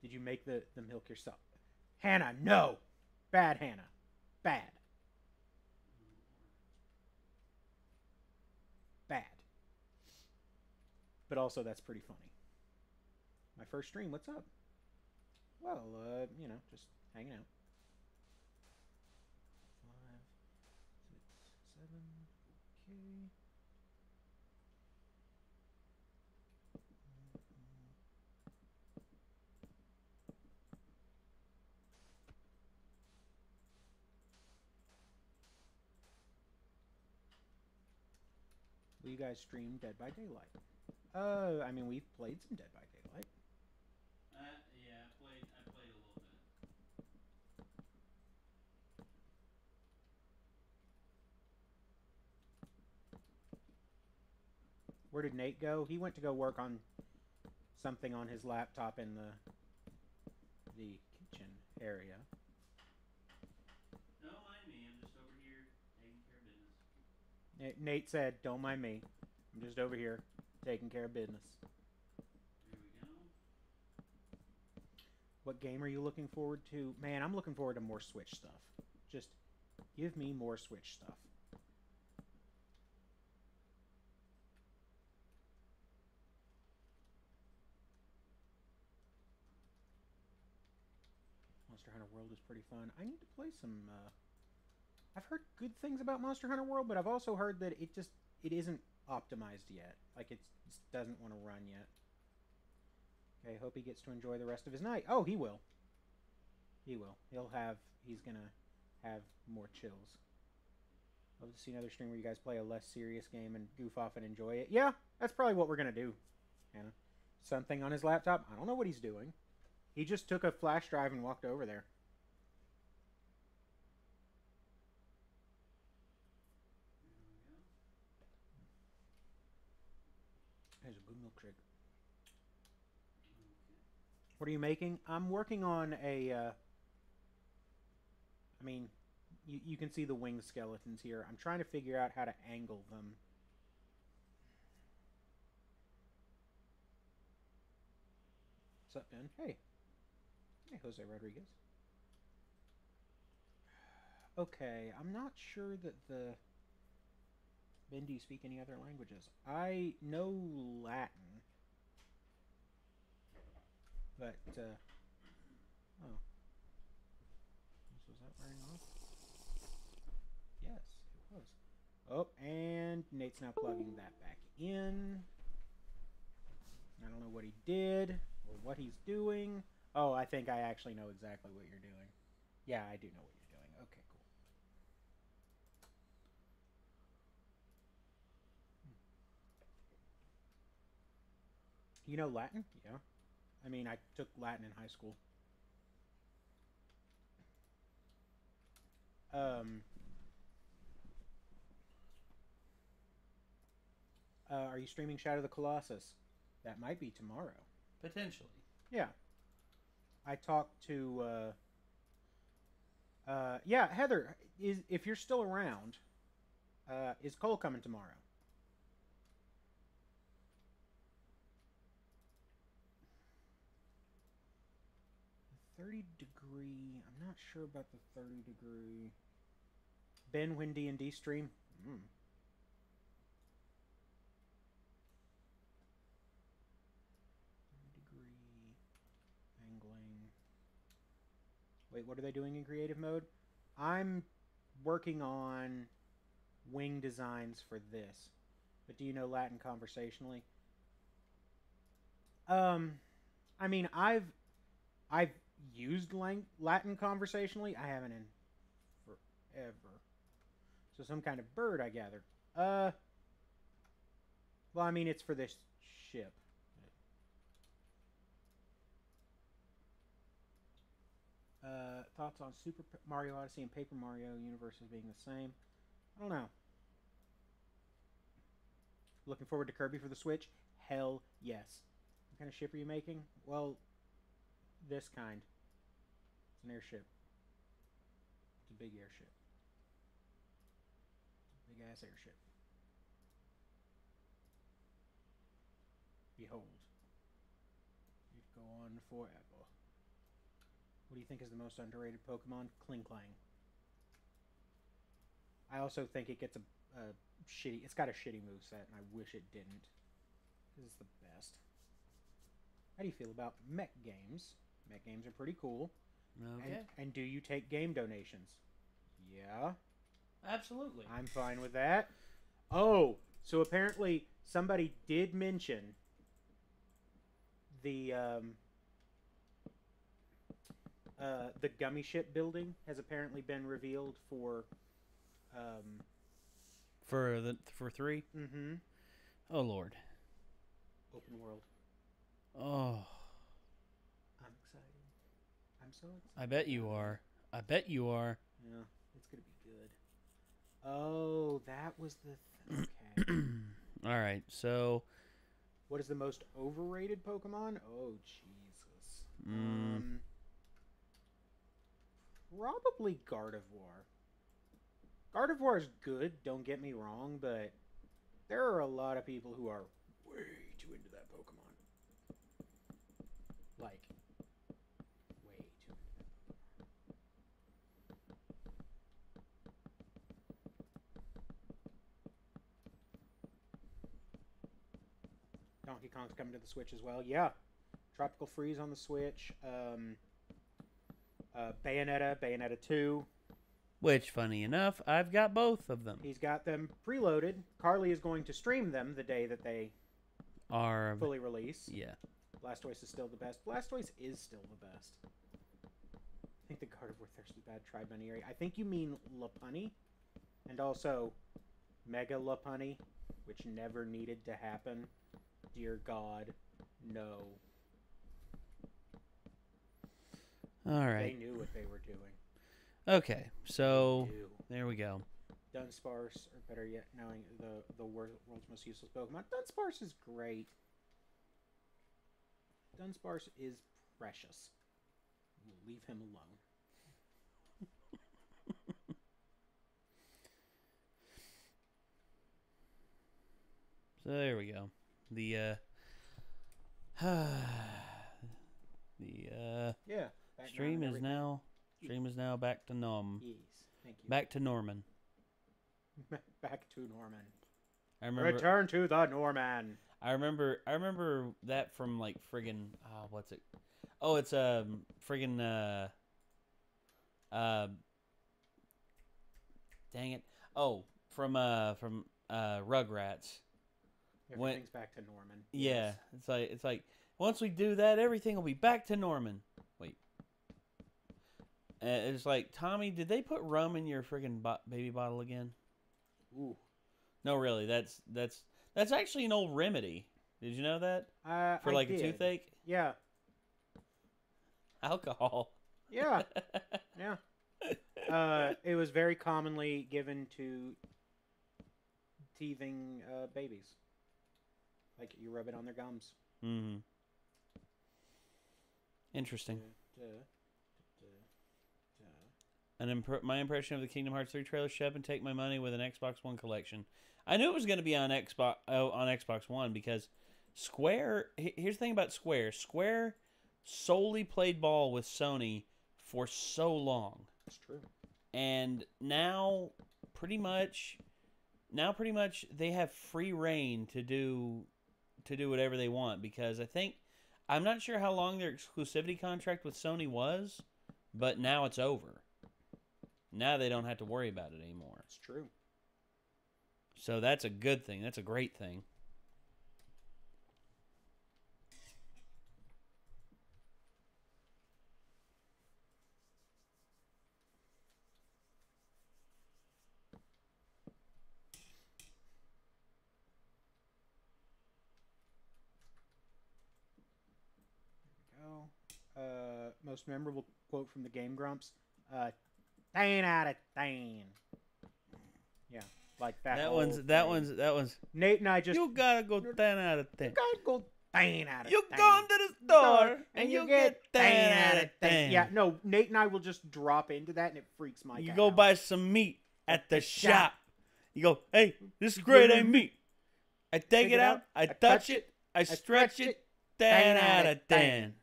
Did you make the milk yourself? Hannah, no! Bad, Hannah. Bad. Bad. But also, that's pretty funny. My first stream, what's up? Well, you know, just hanging out. 5, 6, 7, okay. Will you guys stream Dead by Daylight? I mean, we've played some Dead by Daylight. Yeah, I played a little bit. Where did Nate go? He went to go work on something on his laptop in the kitchen area. Don't mind me. I'm just over here taking care of business. Nate said, "Don't mind me. I'm just over here taking care of business." There we go. What game are you looking forward to? Man, I'm looking forward to more Switch stuff. Just give me more Switch stuff. Monster Hunter World is pretty fun. I need to play some... I've heard good things about Monster Hunter World, but I've also heard that it isn't optimized yet. Like, it just doesn't want to run yet. Okay, hope he gets to enjoy the rest of his night. Oh, he will. He will. He's gonna have more chills. Love to see another stream where you guys play a less serious game and goof off and enjoy it. Yeah, that's probably what we're gonna do. Hannah. Something on his laptop. I don't know what he's doing. He just took a flash drive and walked over there. There's a good milkshake. What are you making? I'm working on a... I mean, you can see the wing skeletons here. I'm trying to figure out how to angle them. What's up, Ben? Hey. Hey, Jose Rodriguez. Okay, I'm not sure that the... Ben, do you speak any other languages? I know Latin. But, oh. Was that wearing off? Yes, it was. Oh, and Nate's now plugging that back in. I don't know what he did or what he's doing. Oh, I think I actually know exactly what you're doing. Yeah, I do know what you're doing. Okay, cool. You know Latin? Yeah. I mean, I took Latin in high school. Are you streaming Shadow of the Colossus? That might be tomorrow. Potentially. Yeah. I talked to, yeah, Heather, if you're still around, is Cole coming tomorrow? 30-degree. I'm not sure about the 30-degree. Ben, when D&D stream? 30-degree angling. Wait, what are they doing in creative mode? I'm working on wing designs for this. But do you know Latin conversationally? I mean, I've used Latin conversationally. I haven't in forever. So some kind of bird, I gather. Well, I mean, it's for this ship. Thoughts on Super Mario Odyssey and Paper Mario universes being the same? I don't know. Looking forward to Kirby for the Switch? Hell yes. What kind of ship are you making? Well, this kind. It's an airship. It's a big airship. It's a big ass airship. Behold. It go on forever. What do you think is the most underrated Pokemon? Kling Clang. I also think it gets a shitty... It's got a shitty moveset, and I wish it didn't. This is the best. How do you feel about mech games? Mech games are pretty cool. Okay. And do you take game donations? Yeah. Absolutely. I'm fine with that. Oh, so apparently somebody did mention the gummy ship building has apparently been revealed for for 3. Mm-hmm. Oh Lord. Open world. Oh. I'm excited. I'm so excited. I bet you are. I bet you are. Yeah, it's gonna be good. Oh, that was the okay. All right, so What is the most overrated Pokemon? Oh, Jesus. Probably Gardevoir. Gardevoir is good, don't get me wrong, but there are a lot of people who are way too into that Pokemon. Like, way too into that Pokemon. Donkey Kong's coming to the Switch as well. Yeah. Tropical Freeze on the Switch. Bayonetta 2. which, funny enough, I've got both of them. He's got them preloaded. Carly is going to stream them the day that they Are fully release. yeah. Blastoise is still the best. Blastoise is still the best. I think the Gardevoir Thirsty Bad tribe area. I think you mean Lopunny. And also Mega Lopunny, which never needed to happen. Dear God, no. All right. They knew what they were doing. Okay, so there we go. Dunsparce, or better yet, knowing the world's most useless Pokemon. Dunsparce is great. Dunsparce is precious. Leave him alone. So there we go. The stream is now back to norm. Yes, thank you. Back to Norman. Back to Norman. I remember. Return to the Norman. I remember that from like friggin' what's it? Oh, it's friggin' dang it. Oh, from Rugrats. Everything's back to Norman. Yeah, Yes. it's like once we do that, everything will be back to Norman. Wait. It's like, Tommy, did they put rum in your friggin' baby bottle again? Ooh. No, really. That's actually an old remedy. Did you know that? For like a toothache? Yeah. Alcohol. Yeah. Yeah. It was very commonly given to teething babies. Like, you rub it on their gums. Mm-hmm. Interesting. My impression of the Kingdom Hearts 3 trailer: shut up and take my money with an Xbox One collection. I knew it was going to be on Xbox One because Square. Here's the thing about Square. Square solely played ball with Sony for so long. That's true. And now, pretty much, they have free reign to do whatever they want, because I'm not sure how long their exclusivity contract with Sony was, but now it's over. Now they don't have to worry about it anymore. It's true. So that's a good thing. That's a great thing. Most memorable quote from the Game Grumps: 10 out of 10. Yeah, like that. That one's. Nate and I just. You gotta go 10 out of 10. You gotta go 10 out of 10. You go into the store and you get 10 out of 10. Yeah, no, Nate and I will just drop into that and it freaks my. You go buy some meat at the shop. You go, hey, this is great, ain't meat. I take it out, I touch it, I stretch it, 10 out of 10.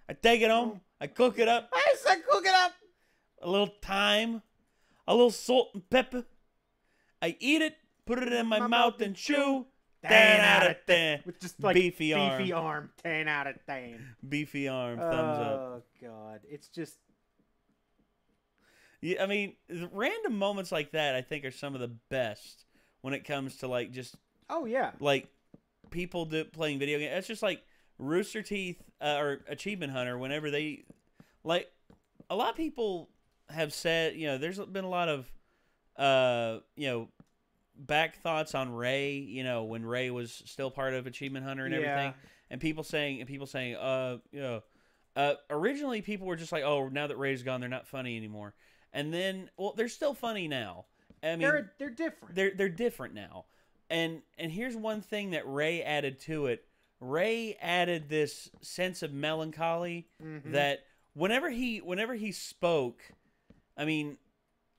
I take it home, I cook it up. I said cook it up. A little thyme, a little salt and pepper. I eat it, put it in my mouth and chew. 10 out of 10. With just like beefy arm. 10 out of 10. Beefy arm, thumbs up. Oh, God. It's just. Yeah, I mean, the random moments like that, I think, are some of the best when it comes to, like, just. Oh, yeah. Like, people playing video games. It's just like Rooster Teeth or Achievement Hunter, whenever they. Like, a lot of people have said, there's been a lot of, back thoughts on Ray, when Ray was still part of Achievement Hunter and everything, and people saying, originally people were just like, oh, now that Ray's gone, they're not funny anymore, and then, well, they're still funny now. I mean, they're different. They're different now, and here's one thing that Ray added to it. Ray added this sense of melancholy that whenever he spoke, I mean,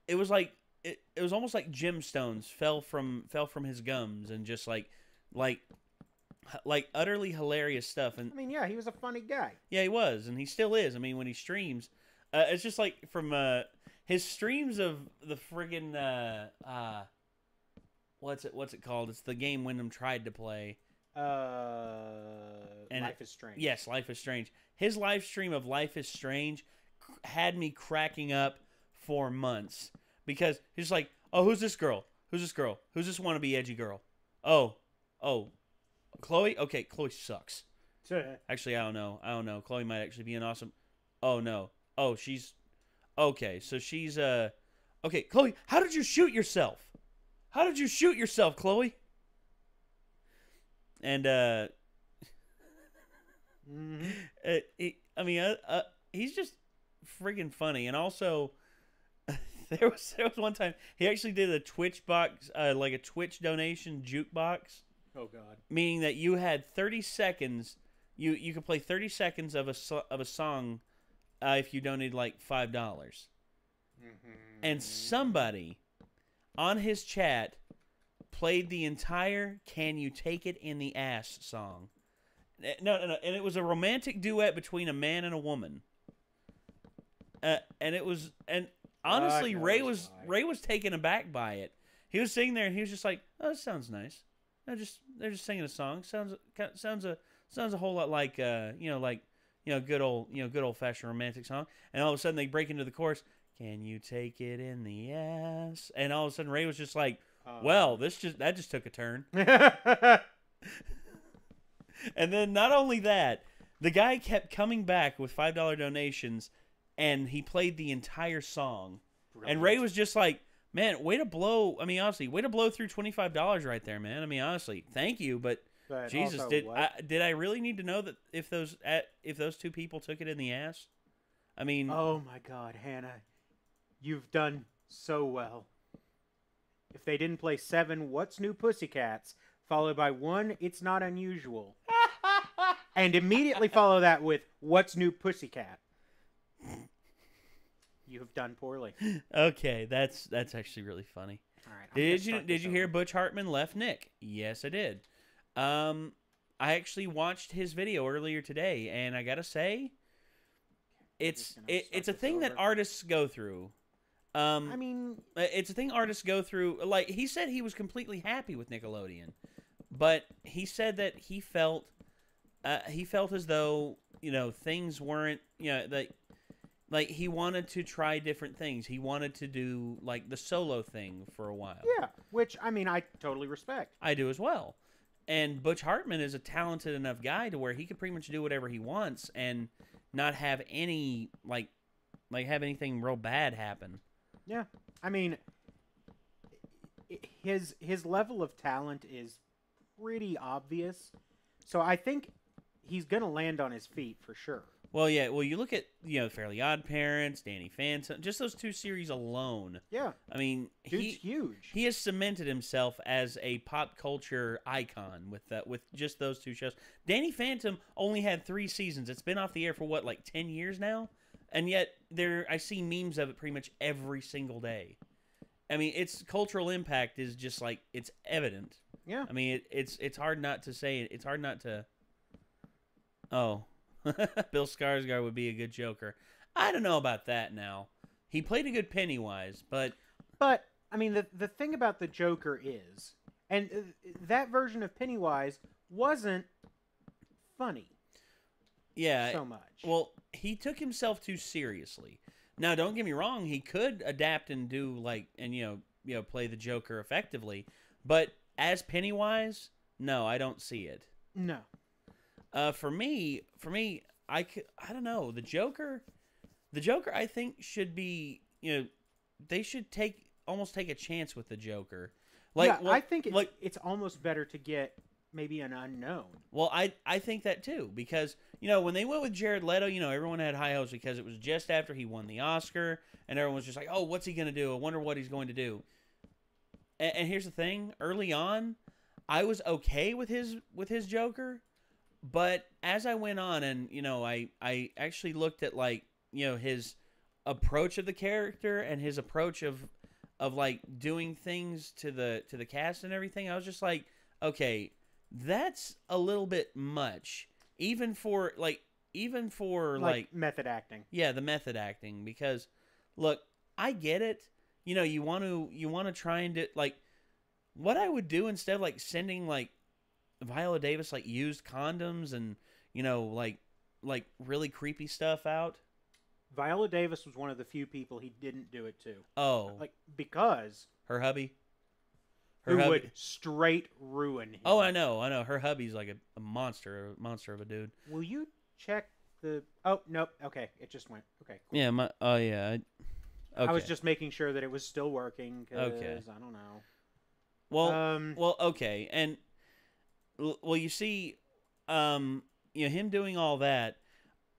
it was like it was almost like gemstones fell from his gums and just like utterly hilarious stuff. And I mean, yeah, he was a funny guy. Yeah, he was, and he still is. I mean, when he streams, it's just like from his streams of the friggin' what's it called? It's the game Wyndham tried to play. Life is Strange. Yes, Life is Strange. His live stream of Life is Strange had me cracking up for months because he's like, "Oh, who's this girl? Who's this girl? Who's this wannabe edgy girl? Oh, Chloe. Okay, Chloe sucks. Actually, I don't know. Chloe might actually be an awesome. Oh no. Oh, she's okay. So she's okay. Chloe, how did you shoot yourself? How did you shoot yourself, Chloe? And he's just friggin' funny. And also, there was one time he actually did a Twitch box, like a Twitch donation jukebox. Oh God! Meaning that you had 30 seconds. You could play 30 seconds of a song if you donated like $5. And somebody on his chat played the entire "Can You Take It in the Ass" song. No, and it was a romantic duet between a man and a woman. And honestly, Ray was taken aback by it. He was sitting there and he was just like, "Oh, that sounds nice." They're just singing a song. Sounds a whole lot like good old fashioned romantic song. And all of a sudden they break into the chorus, "Can you take it in the ass?" And all of a sudden Ray was just like, "Well, that just took a turn." And then not only that, the guy kept coming back with $5 donations, and he played the entire song. Brilliant. And Ray was just like, "Man, way to blow! I mean, honestly, way to blow through $25 right there, man. I mean, honestly, thank you, but Jesus, did I really need to know that if those two people took it in the ass? I mean, oh my God, Hannah, you've done so well. If they didn't play 7 What's New Pussycats, followed by 1 It's Not Unusual, and immediately follow that with What's New Pussycat, you have done poorly." Okay, that's actually really funny. All right, did you hear Butch Hartman left Nick? Yes, I did. I actually watched his video earlier today, and I gotta say, it's a thing that artists go through. I mean, it's a thing artists go through. Like, he said he was completely happy with Nickelodeon, but he said that he felt as though, things weren't, like he wanted to try different things. He wanted to do like the solo thing for a while. Yeah, which I mean I totally respect. I do as well. And Butch Hartman is a talented enough guy to where he could pretty much do whatever he wants and not have any like have anything real bad happen. Yeah, I mean, his level of talent is pretty obvious, so I think he's gonna land on his feet for sure. Well, yeah. Well, you look at Fairly Odd Parents, Danny Phantom, just those 2 series alone. Yeah, I mean, dude's huge. He has cemented himself as a pop culture icon with just those 2 shows. Danny Phantom only had 3 seasons. It's been off the air for what, like 10 years now, and yet I see memes of it pretty much every single day. I mean, its cultural impact is just like it's evident. Yeah. I mean, it's hard not to say it. It's hard not to. Oh. Bill Skarsgård would be a good Joker. I don't know about that now. He played a good Pennywise, but I mean the thing about the Joker is, and that version of Pennywise wasn't funny. Yeah, so much. Well, he took himself too seriously. Now, don't get me wrong. He could adapt and do play the Joker effectively, but as Pennywise, no, I don't see it. No. For me, I don't know. The Joker, I think should be, they should almost take a chance with the Joker. I think it's almost better to get maybe an unknown. Well, I think that too, because, when they went with Jared Leto, everyone had high hopes because it was just after he won the Oscar, and everyone was just like, oh, what's he going to do? I wonder what he's going to do. And here's the thing. Early on, I was okay with his Joker, but as I went on and I actually looked at like his approach of the character and his approach of like doing things to the cast and everything, I was just like, okay, that's a little bit much, even for like method acting. Yeah, the method acting, because look, I get it. You want to try and do like what I would do instead of like sending like Viola Davis like used condoms and like really creepy stuff out. Viola Davis was one of the few people he didn't do it to. Oh, because her hubby. Who would straight ruin him. Oh, I know. Her hubby's like a monster of a dude. Will you check the... Oh, nope. Okay, it just went. Okay, cool. Yeah, okay. I was just making sure that it was still working, because okay. I don't know. Well, okay. And, well, you see, him doing all that,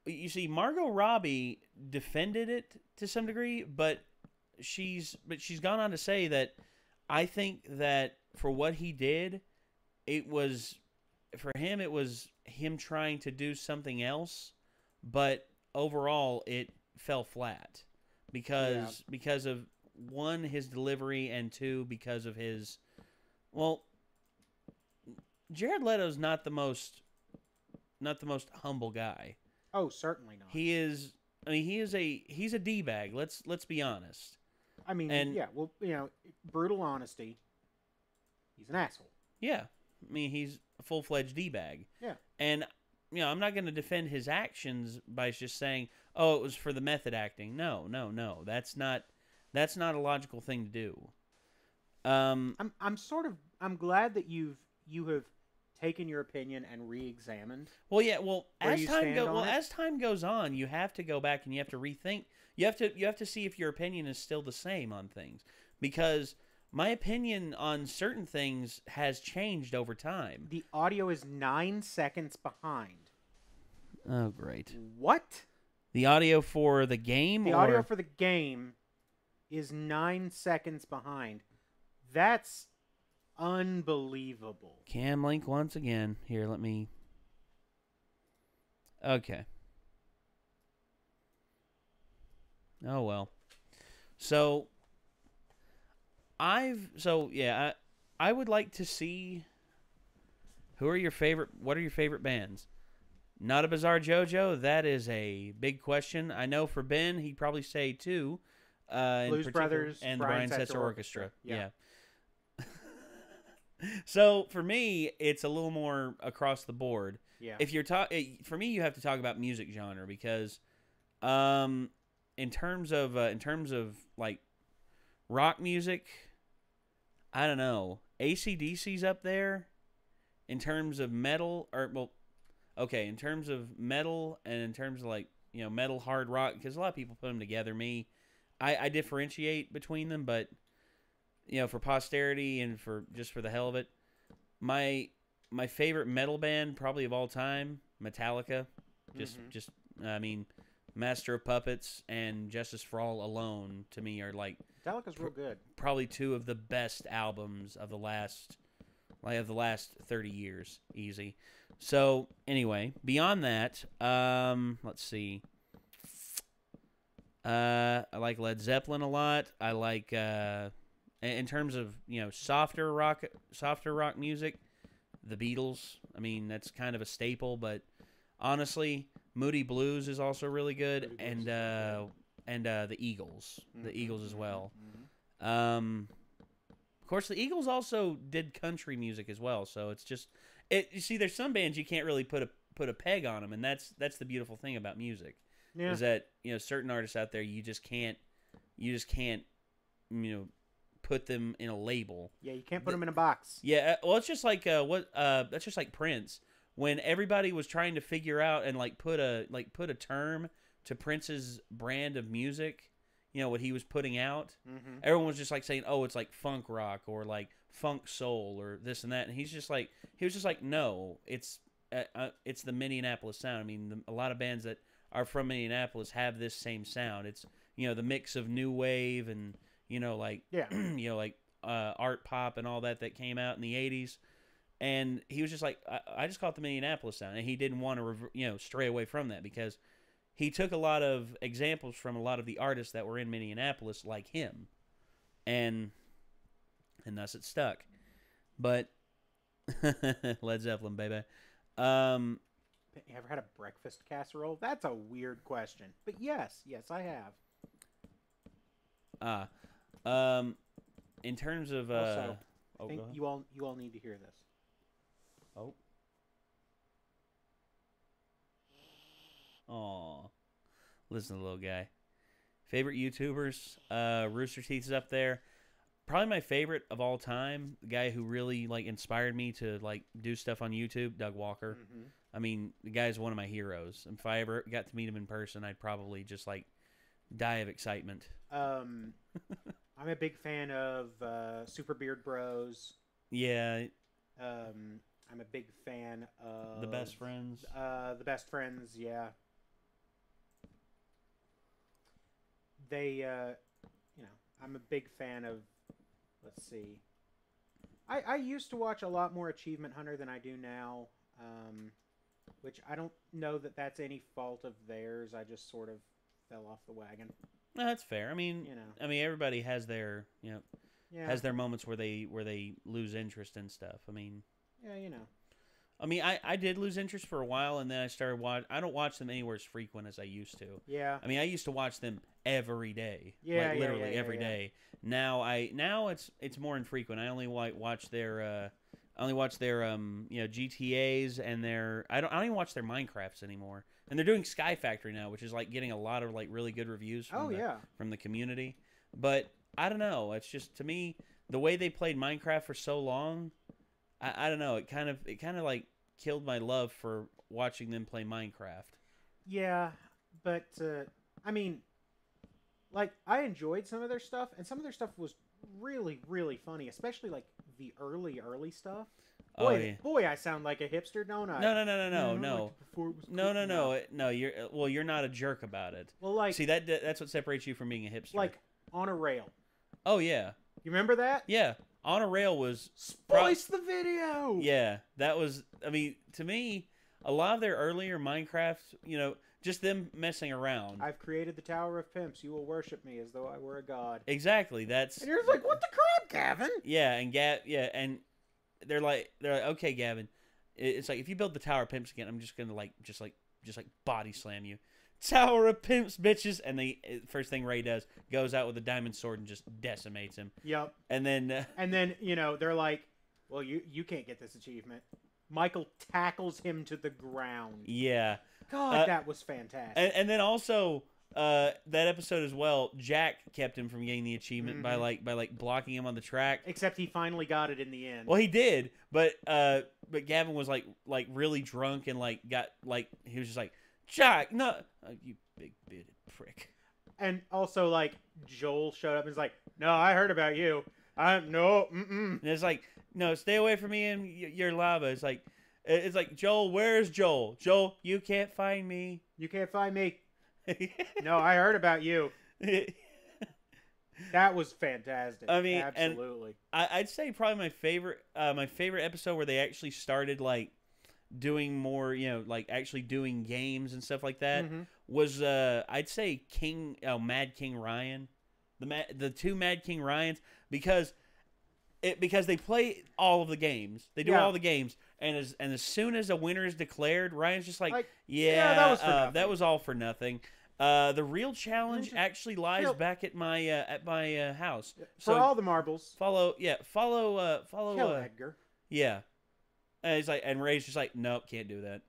you see, Margot Robbie defended it to some degree, but she's gone on to say that I think that for what he did, it was him trying to do something else, but overall it fell flat because of one, his delivery, and two, because of his Jared Leto's not the most humble guy. Oh, certainly not. He is. I mean, he's a d-bag. Let's be honest. I mean, brutal honesty. He's an asshole. Yeah, I mean, he's a full-fledged d-bag. Yeah, and I'm not going to defend his actions by just saying, "Oh, it was for the method acting." No. That's not a logical thing to do. I'm glad that you have taken your opinion and re-examined. Well, yeah. Well, as time goes on, you have to go back and you have to rethink. You have to see if your opinion is still the same on things, because my opinion on certain things has changed over time. The audio is 9 seconds behind. Oh, great. What? The audio for the game? The audio for the game is 9 seconds behind. That's unbelievable. Cam link once again. Here, let me... Okay. Oh, well. So, I would like to see what are your favorite bands? Not a Bizarre JoJo, that is a big question. I know for Ben, he'd probably say two. Blues Brothers and the Brian Setzer Orchestra. Yeah. So, for me, it's a little more across the board. Yeah. If you're for me, you have to talk about music genre, because in terms of like rock music, I don't know. AC/DC's up there. In terms of metal, in terms of metal, and in terms of like metal hard rock, because a lot of people put them together. I differentiate between them, but for posterity and for the hell of it, my favorite metal band probably of all time, Metallica. I mean, Master of Puppets and Justice for All alone, to me, are like Metallica's real good. Probably two of the best albums of the last 30 years, easy. So anyway, beyond that, let's see. I like Led Zeppelin a lot. I like in terms of softer rock music, the Beatles. I mean, that's kind of a staple, but honestly, Moody Blues is also really good, and the Eagles, as well. Of course, the Eagles also did country music as well, so it's just you see, there's some bands you can't really put a peg on them, and that's the beautiful thing about music, is that certain artists out there you just can't put them in a label. Yeah, you can't put them in a box. Yeah, well, it's just like that's just like Prince. When everybody was trying to figure out and put a term to Prince's brand of music, what he was putting out, everyone was just saying, oh, it's like funk rock or like funk soul or this and that, and he was just like, no, it's the Minneapolis sound. I mean, a lot of bands that are from Minneapolis have this same sound. It's the mix of new wave and like art pop and all that came out in the 80s. And he was just like, I just caught the Minneapolis sound, and he didn't want to, stray away from that because he took a lot of examples from a lot of the artists that were in Minneapolis, like him, and thus it stuck. But Led Zeppelin, baby. You ever had a breakfast casserole? That's a weird question, but yes, I have. In terms of also, I think you all need to hear this. Oh. Aw. Listen to the little guy. Favorite YouTubers? Rooster Teeth is up there. Probably my favorite of all time, the guy who really inspired me to do stuff on YouTube, Doug Walker. Mm-hmm. I mean, the guy's one of my heroes. If I ever got to meet him in person, I'd probably just die of excitement. I'm a big fan of Super Beard Bros. Yeah. I'm a big fan of The Best Friends. The Best Friends, yeah. They, I'm a big fan of. Let's see. I used to watch a lot more Achievement Hunter than I do now, which I don't know that that's any fault of theirs. I just sort of fell off the wagon. No, that's fair. I mean, everybody has their, has their moments where they lose interest in stuff. I mean, yeah, I mean, I did lose interest for a while, and then I started I don't watch them anywhere as frequent as I used to. Yeah. I mean, I used to watch them every day. Yeah, literally every day. Now it's more infrequent. I only watch their GTAs and I don't even watch their Minecrafts anymore. And they're doing Sky Factory now, which is getting a lot of really good reviews from the community. But I don't know. It's just, to me, the way they played Minecraft for so long, I don't know. It kind of killed my love for watching them play Minecraft. Yeah, but I mean, I enjoyed some of their stuff, and some of their stuff was really, really funny, especially the early stuff. Boy, oh, yeah. Boy, I sound like a hipster, don't I? No. You're not a jerk about it. Well, see, that's what separates you from being a hipster. On a Rail. Oh yeah. You remember that? Yeah. On a Rail was Splice the video. Yeah, that was. I mean, to me, a lot of their earlier Minecraft, just them messing around. I've created the Tower of Pimps. You will worship me as though I were a god. Exactly. That's. And you're like, what the crap, Gavin? Yeah, and and they're like, okay, Gavin. It's like, if you build the Tower of Pimps again, I'm just gonna just body slam you. Tower of Pimps, bitches. And the first thing Ray does, goes out with a diamond sword and just decimates him. Yep. And then they're like, well, you can't get this achievement. Michael tackles him to the ground. Yeah. God, that was fantastic. And then also that episode as well, Jack kept him from getting the achievement by blocking him on the track. Except he finally got it in the end. Well, he did, but Gavin was really drunk and he was just like, Jack, no, you big bearded prick. And also Joel showed up and was like, no, I heard about you. No. And it's like, no, stay away from me and your lava. It's like Joel, where's Joel? Joel, you can't find me. You can't find me. No, I heard about you. That was fantastic. I mean, absolutely. And I'd say probably my favorite episode where they actually started doing more, actually doing games and stuff like that was I'd say Mad King Ryan, the two Mad King Ryans, because they play all of the games. They do all the games, and as soon as a winner is declared, Ryan's just that was all for nothing. The real challenge actually lies back at my house. For all the marbles. Follow Kill Edgar. Yeah. And Ray's just like, nope, can't do that.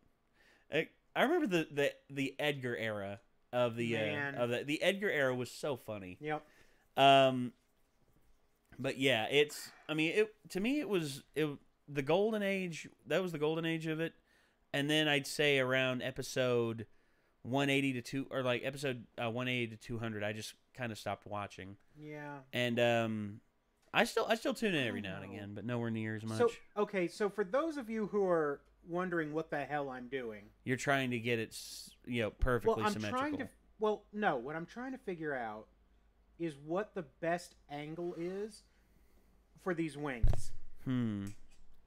I remember the Edgar era of the Edgar era was so funny. Yep. But yeah, to me it was the golden age. That was the golden age of it. And then I'd say around episode 180 to episode 180 to 200, I just kind of stopped watching. Yeah. And I still tune in every now and again, but nowhere near as much. So for those of you who are wondering what the hell I'm doing, you're trying to get it, perfectly symmetrical. What I'm trying to figure out is what the best angle is for these wings.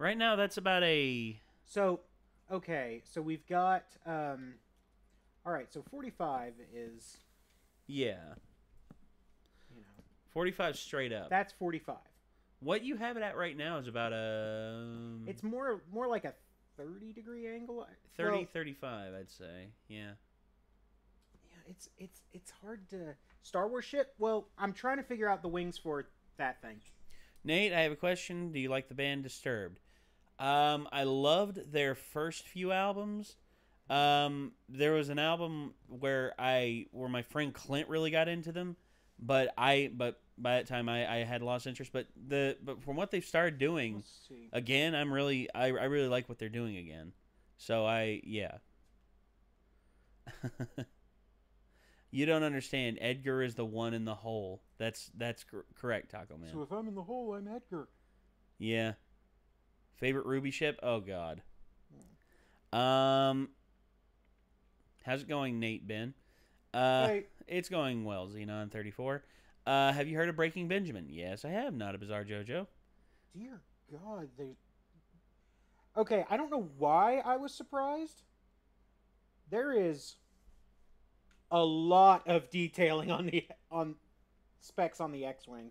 Right now, that's about a... So, okay, so we've got, all right, so 45 is, Yeah. you know, 45 straight up. that's 45. What you have it at right now is about a... It's more like a 30-degree angle. 30, Well, 35, I'd say. Yeah. yeah, it's hard to... Star Wars ship? Well, I'm trying to figure out the wings for that thing. Nate, I have a question. Do you like the band Disturbed? I loved their first few albums. There was an album where my friend Clint really got into them, but by that time I had lost interest. But from what they've started doing, Let's see. again, I really like what they're doing again. So yeah. You don't understand. Edgar is the one in the hole. That's correct, Taco Man. So if I'm in the hole, I'm Edgar. Yeah. Favorite Ruby ship? Oh God. How's it going, Nate Ben? Hey. It's going well, Xenon34. Have you heard of Breaking Benjamin? Yes, I have. Not a Bizarre JoJo. Dear God, they... Okay, I don't know why I was surprised. There is a lot of detailing on specs on the X-Wing.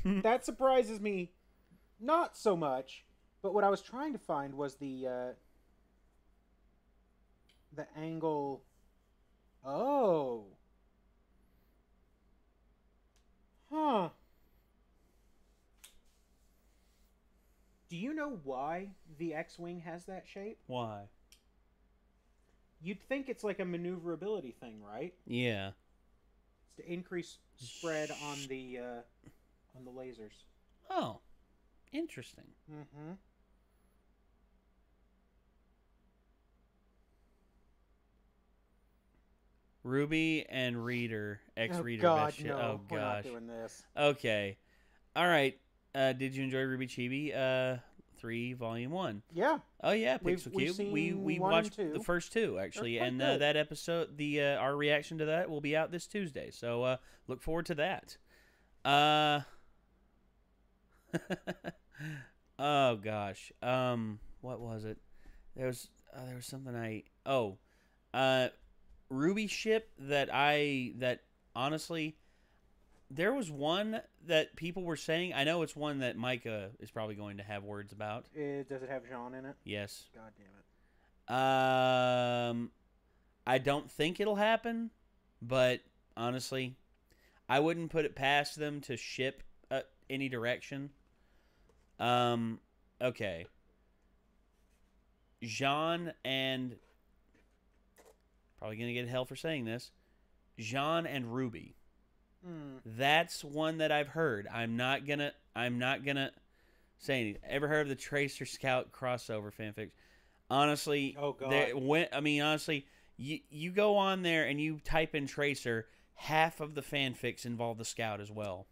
That surprises me not so much, but what I was trying to find was the angle. Oh. Huh. Do you know why the X-Wing has that shape? Why? You'd think it's like a maneuverability thing, right? Yeah. It's to increase spread on the lasers. Oh. Interesting. Mm-hmm. Ruby and Reader, X-Reader. Oh God, best shit. no! Oh We're not gosh. doing this. Okay. All right. Did you enjoy Ruby Chibi 3 Volume 1? Yeah. Oh yeah, We've Pixel Cube. seen We 1 watched and 2. the first 2 actually, They're and quite good. that episode, our reaction to that will be out this Tuesday. So look forward to that. Oh gosh. What was it? There was something Ruby ship that honestly, there was one that people were saying. I know it's one that Micah is probably going to have words about. Does it have Jean in it? Yes. God damn it. I don't think it'll happen, but honestly, I wouldn't put it past them to ship any direction. Okay. Jean and... Probably going to get hell for saying this. Jean and Ruby. That's one that I've heard. I'm not gonna say anything. Ever heard of the Tracer Scout crossover fanfic? Honestly, Oh God. Honestly, you go on there and you type in Tracer, half of the fanfics involve the Scout as well.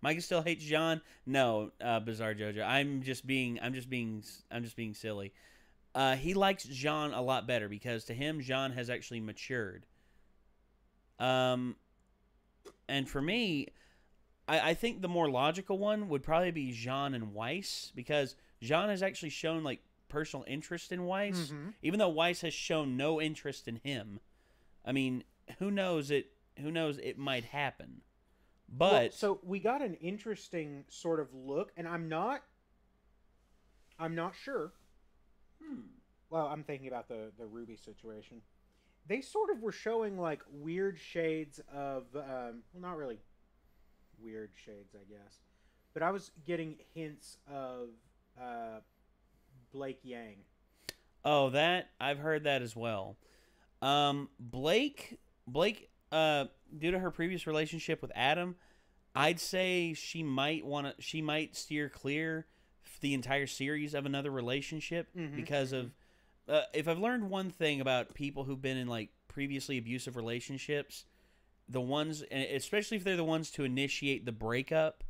Micah still hates Jean? No, Bizarre JoJo. I'm just being silly. He likes Jean a lot better because to him, Jean has actually matured. And for me, I think the more logical one would probably be Jean and Weiss, because Jean has actually shown like personal interest in Weiss, even though Weiss has shown no interest in him. I mean, who knows it might happen. But Well, so we got an interesting sort of look, and I'm not sure. Well, I'm thinking about the Ruby situation. They sort of were showing like weird shades of well, not really weird shades, I guess, but I was getting hints of Blake Yang. Oh, that I've heard that as well. Blake, due to her previous relationship with Adam, I'd say she might steer clear the entire series of another relationship because of. If I've learned one thing about people who've been in like previously abusive relationships, the ones, especially if they're the ones to initiate the breakup,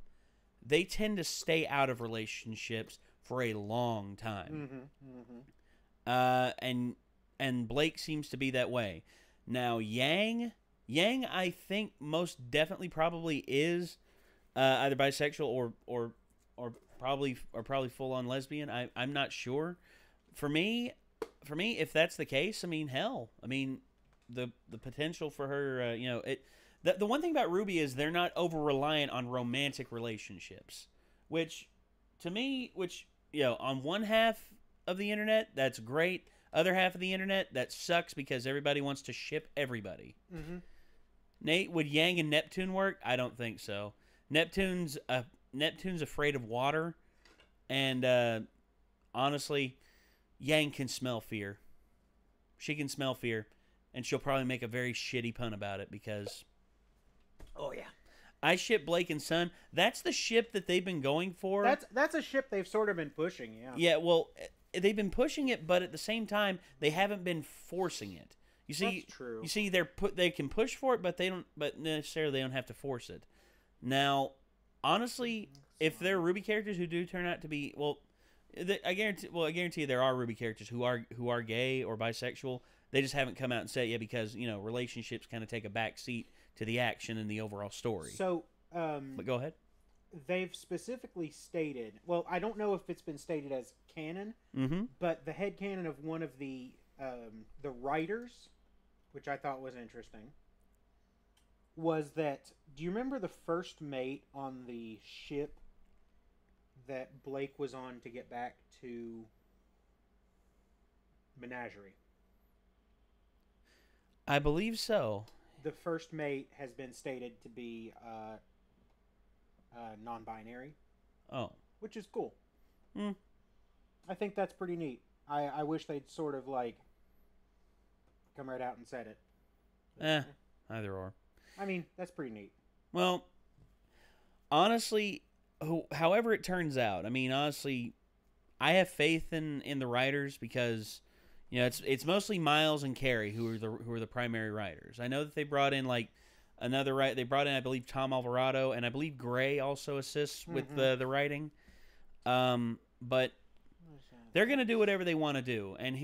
they tend to stay out of relationships for a long time. And Blake seems to be that way. Now Yang, I think most definitely probably is either bisexual or probably full on lesbian. I'm not sure. For me, if that's the case, I mean, hell, I mean, the potential for her, the one thing about Ruby is they're not over reliant on romantic relationships, which to me, on one half of the internet that's great, other half of the internet that sucks because everybody wants to ship everybody. Mm-hmm. Nate, would Yang and Neptune work? I don't think so. Neptune's afraid of water, and honestly, Yang can smell fear. She can smell fear, and she'll probably make a very shitty pun about it because. Oh yeah. I ship Blake and Sun. That's the ship that they've been going for. That's a ship they've sort of been pushing. Yeah. Yeah. Well, they've been pushing it, but at the same time, they haven't been forcing it. You see, that's true. You see, they can push for it, but they don't. But necessarily, they don't have to force it. Now, honestly, if there are Ruby characters who do turn out to be I guarantee there are Ruby characters who are gay or bisexual. They just haven't come out and said it yet because relationships kind of take a back seat to the action and the overall story. So, but go ahead. They've specifically stated. Well, I don't know if it's been stated as canon, but the headcanon of one of the writers, which I thought was interesting, was that. Do you remember the first mate on the ship that Blake was on to get back to Menagerie? I believe so. The first mate has been stated to be non-binary. Oh. Which is cool. Hmm. I think that's pretty neat. I wish they'd sort of come right out and said it. Either or. I mean, that's pretty neat. Well, honestly, however it turns out, I mean, honestly, I have faith in the writers because it's mostly Miles and Carrie who are the primary writers. I know that they brought in another writer. They brought in, I believe, Tom Alvarado, and I believe Gray also assists with the writing. But they're gonna do whatever they want to do, and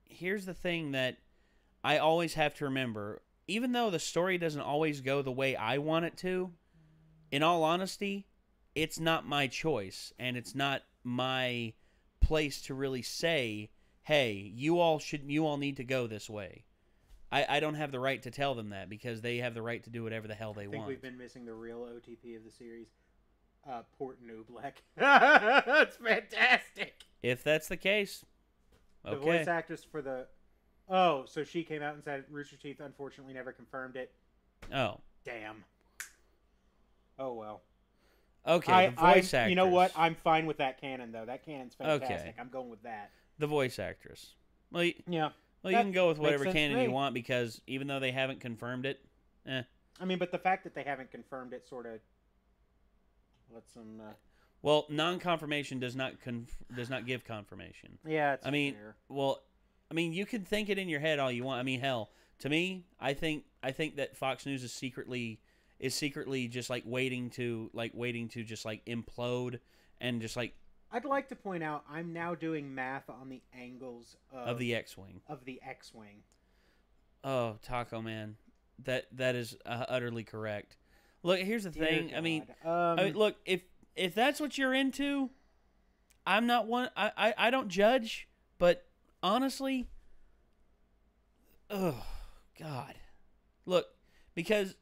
here's the thing that I always have to remember: even though the story doesn't always go the way I want it to, in all honesty, it's not my choice, and it's not my place to really say, hey, you all need to go this way. I don't have the right to tell them that because they have the right to do whatever the hell they want. I think we've been missing the real OTP of the series. Port Nubleck. That's fantastic. If that's the case, okay. The voice actress for the... Oh, so she came out and said Rooster Teeth unfortunately never confirmed it. Oh. Damn. Oh, well. Okay, the voice actress. You know what? I'm fine with that canon, though. That canon's fantastic. Okay. I'm going with that. The voice actress. Well, yeah. Well, you can go with whatever canon you want because even though they haven't confirmed it, I mean, but the fact that they haven't confirmed it sort of lets them... Well, non-confirmation does not give confirmation. Yeah, it's fair. Well, I mean, you can think it in your head all you want. I mean, hell, to me, I think that Fox News is secretly just waiting to just implode and just I'd like to point out I'm now doing math on the angles of the X-wing. Of the X-wing. Oh, Taco Man, that is utterly correct. Look, here's the thing. God. I mean, look, if that's what you're into, I'm not one. I don't judge, but honestly, oh God, look, because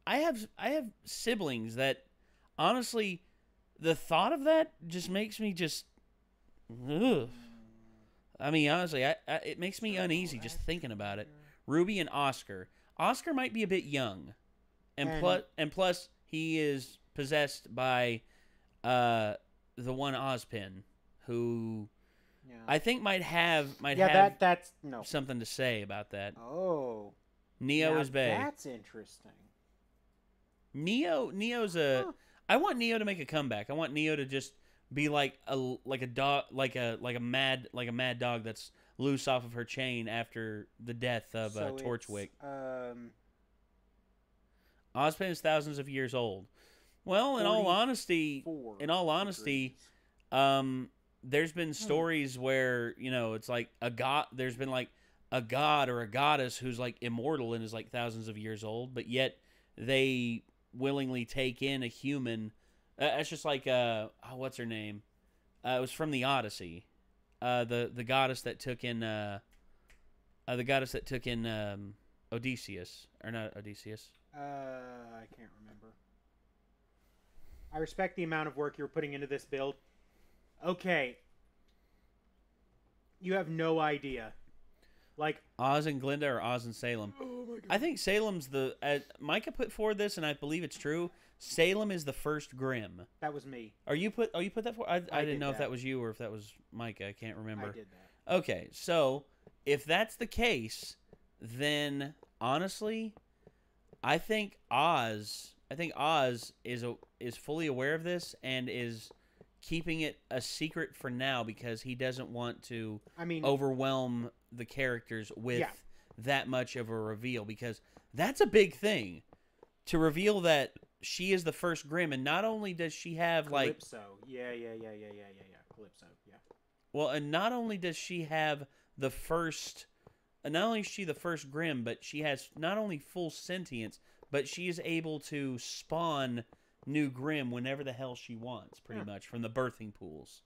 I have siblings that honestly, the thought of that just makes me just, ugh. I mean, honestly, it makes me uneasy just thinking about it. Ruby and Oscar. Oscar might be a bit young, and plus he is possessed by the one Ozpin, who I think might have that's no something to say about that. Oh, Neo is bae. That's interesting. Neo's a. Huh. I want Neo to make a comeback. I want Neo to just be like a dog, like a mad dog that's loose off of her chain after the death of Torchwick. Ozpin is thousands of years old. Well, in all honesty, there's been stories where it's like a god. There's been like a god or a goddess who's like immortal and is like thousands of years old, but yet they willingly take in a human It's just like what's her name? It was from the Odyssey. The goddess that took in Odysseus, or not Odysseus. I can't remember. I respect the amount of work you're putting into this build. Okay. You have no idea. Like Oz and Glinda or Oz and Salem? Oh my god. I think Salem's the... Micah put forward this, and I believe it's true. Salem is the first Grimm. That was me. You put that for? I didn't know if that. that was you or if that was Micah. I can't remember. I did that. Okay, so if that's the case, then honestly, I think Oz is fully aware of this and is keeping it a secret for now because he doesn't want to overwhelm the characters with that much of a reveal, because that's a big thing to reveal that she is the first Grimm, and not only does she have Calypso. Yeah. Calypso, yeah. Well, and not only does she have the first, not only is she the first Grimm, but she has not only full sentience, but she is able to spawn new Grimm whenever the hell she wants, pretty much, from the birthing pools.